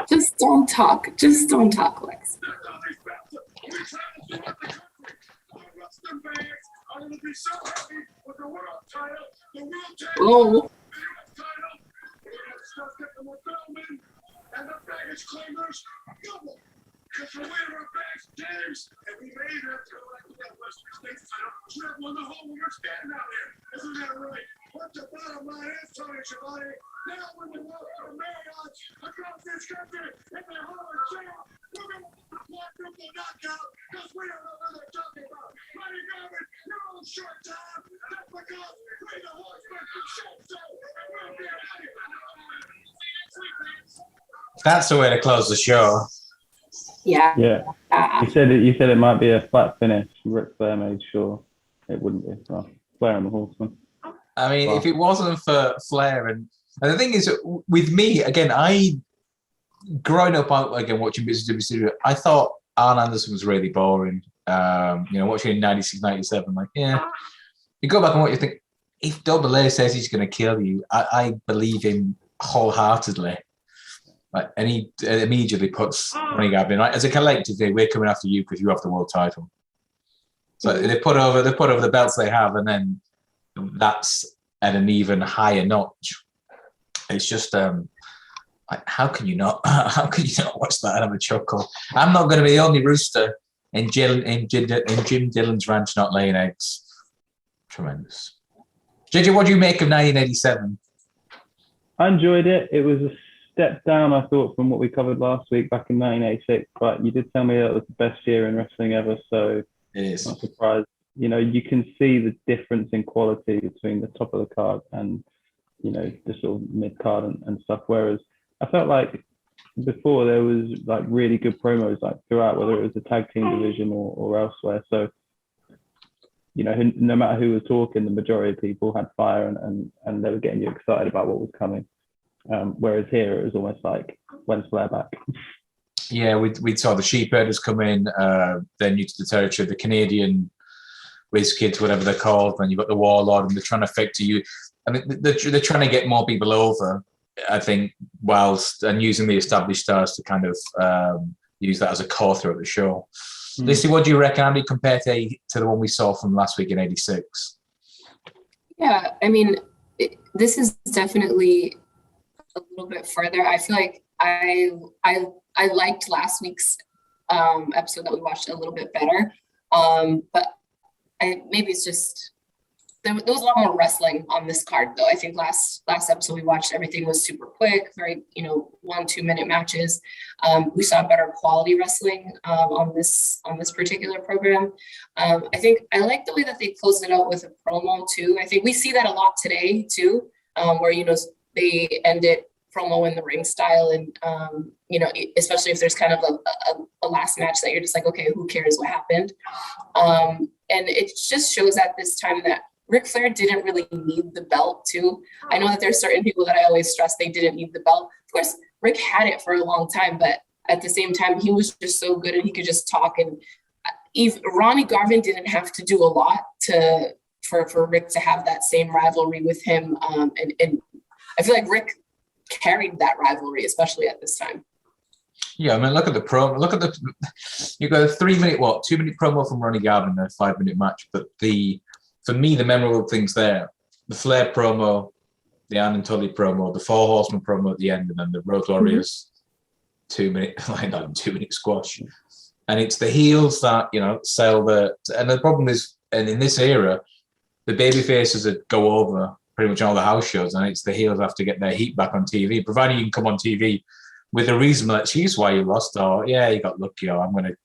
Just don't talk. Just don't talk, Lex. Oh. And the baggage claimers, double. Because the winner of bags, James, and we made it to that Western States title. Trip won the whole when we're standing out there. Isn't that right? What the bottom line is, Tony Schiavone, now when the world of Marriott across this country, in the Hall of Shame, we're going to quadruple knockout because we don't know what they're talking about. Ronnie Garvin, you're on short time. That's because we the Horsemen said so. And we'll be out here. That's the way to close the show. Yeah. Yeah. You said it might be a flat finish. Ric Flair made sure it wouldn't be. Well, Flair and the Horsemen. I mean, if it wasn't for Flair and the thing is, with me again, growing up again watching Business WCW, I thought Arn Anderson was really boring. Watching in 96, 97, like, yeah. You go back and watch, you think, if Double A says he's going to kill you, I believe him wholeheartedly. Like, and he immediately puts Ronnie Garvin, right, as a collective, we're coming after you because you have the world title. So they put over the belts they have, and then that's at an even higher notch. It's just like, how can you not watch that and have a chuckle? I'm not going to be the only rooster in Jim Dillon's ranch not laying eggs. Tremendous. JJ, what do you make of 1987? I enjoyed it. It was a step down, I thought, from what we covered last week back in 1986. But you did tell me that was the best year in wrestling ever, so it is. I'm not surprised. You can see the difference in quality between the top of the card and, the sort of mid card and stuff. Whereas I felt like before there was like really good promos like throughout, whether it was the tag team division or elsewhere. So, no matter who was talking, the majority of people had fire and they were getting you excited about what was coming. Whereas here it was almost like, when's Flair back? Yeah, we saw the sheepherders come in. They're new to the territory. The Canadian whiz kids, whatever they're called, and you've got the Warlord, and they're trying to affect you. I mean, they're trying to get more people over, I think, and using the established stars to kind of use that as a core throughout the show. Lissy, what do you reckon? How do you compare to the one we saw from last week in '86? Yeah, I mean, this is definitely a little bit further. I feel like I liked last week's episode that we watched a little bit better, but maybe it's just there was a lot more wrestling on this card though. I think last episode we watched, everything was super quick, very, 1-2 minute matches. We saw better quality wrestling on this particular program. I think I like the way that they closed it out with a promo too. I think we see that a lot today too, where they end it promo in the ring style, and especially if there's kind of a last match that you're just like, okay, who cares what happened? And it just shows at this time that Ric Flair didn't really need the belt too. I know that there's certain people that I always stress they didn't need the belt. Of course, Ric had it for a long time, but at the same time, he was just so good and he could just talk. And Ronnie Garvin didn't have to do a lot for Ric to have that same rivalry with him. And I feel like Ric carried that rivalry, especially at this time. Yeah, I mean, look at the promo. You got a 2-minute promo from Ronnie Garvin, a 5-minute match. But for me, the memorable things there, the Flair promo, the Ann and Tully promo, the Four Horsemen promo at the end, and then the Road Warriors 2-minute squash. And it's the heels that, sell and the problem is, and in this era, the baby faces that go over pretty much all the house shows, and it's the heels have to get their heat back on TV, provided you can come on TV with a reasonable excuse why you lost, or yeah, you got lucky, or I'm going to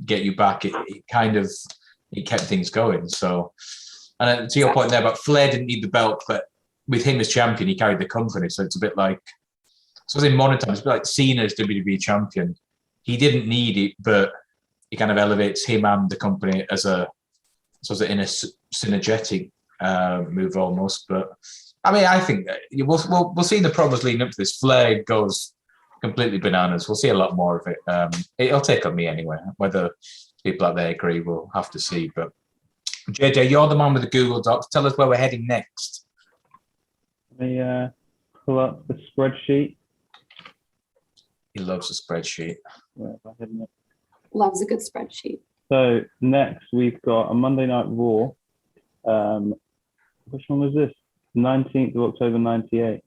get you back. It kept things going. So, and to your point there, but Flair didn't need the belt, but with him as champion, he carried the company. So it's a bit like, so in modern times, it's a bit like Cena's WWE champion. He didn't need it, but he kind of elevates him and the company as in a synergetic move almost. But I mean, I think that we'll see in the promos leading up to this. Flair goes completely bananas. We'll see a lot more of it. It'll take on me anyway. Whether people out there agree, we'll have to see. But JJ, you're the man with the Google Docs. Tell us where we're heading next. Let me pull up the spreadsheet. He loves a spreadsheet. Where have I hidden it? Loves a good spreadsheet. So next we've got a Monday Night Raw. Which one was this? 19th of October 98.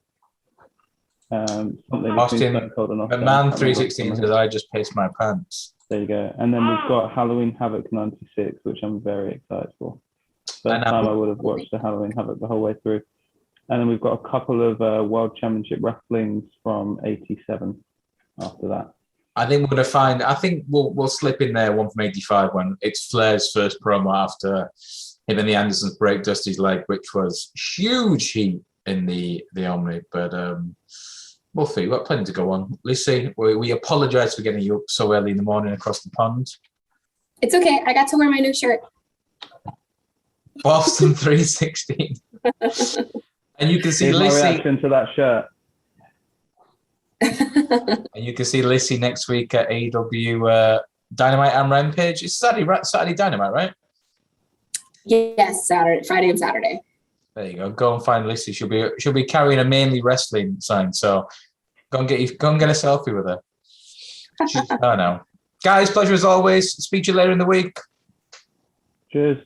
Something Austin, a man 316 says, I just pissed my pants. There you go. And then we've got Halloween Havoc 96, which I'm very excited for. First time I would have watched the Halloween Havoc the whole way through. And then we've got a couple of World Championship wrestlings from 87 after that. I think we're going to find, I think we'll slip in there one from 85 when it's Flair's first promo after him and the Andersons break Dusty's leg, which was huge heat in the Omni. But we'll see. We've got plenty to go on. Lissy, we apologise for getting you up so early in the morning across the pond. It's okay. I got to wear my new shirt. Boston 316. And you can see Here's Lissy. my reaction to that shirt. And you can see Lissy next week at AEW Dynamite and Rampage. It's Saturday Dynamite, right? Yes, Friday and Saturday. There you go. Go and find Lissy. She'll be carrying a mainly wrestling sign. So go and get a selfie with her. I know. Guys, pleasure as always. Speak to you later in the week. Cheers.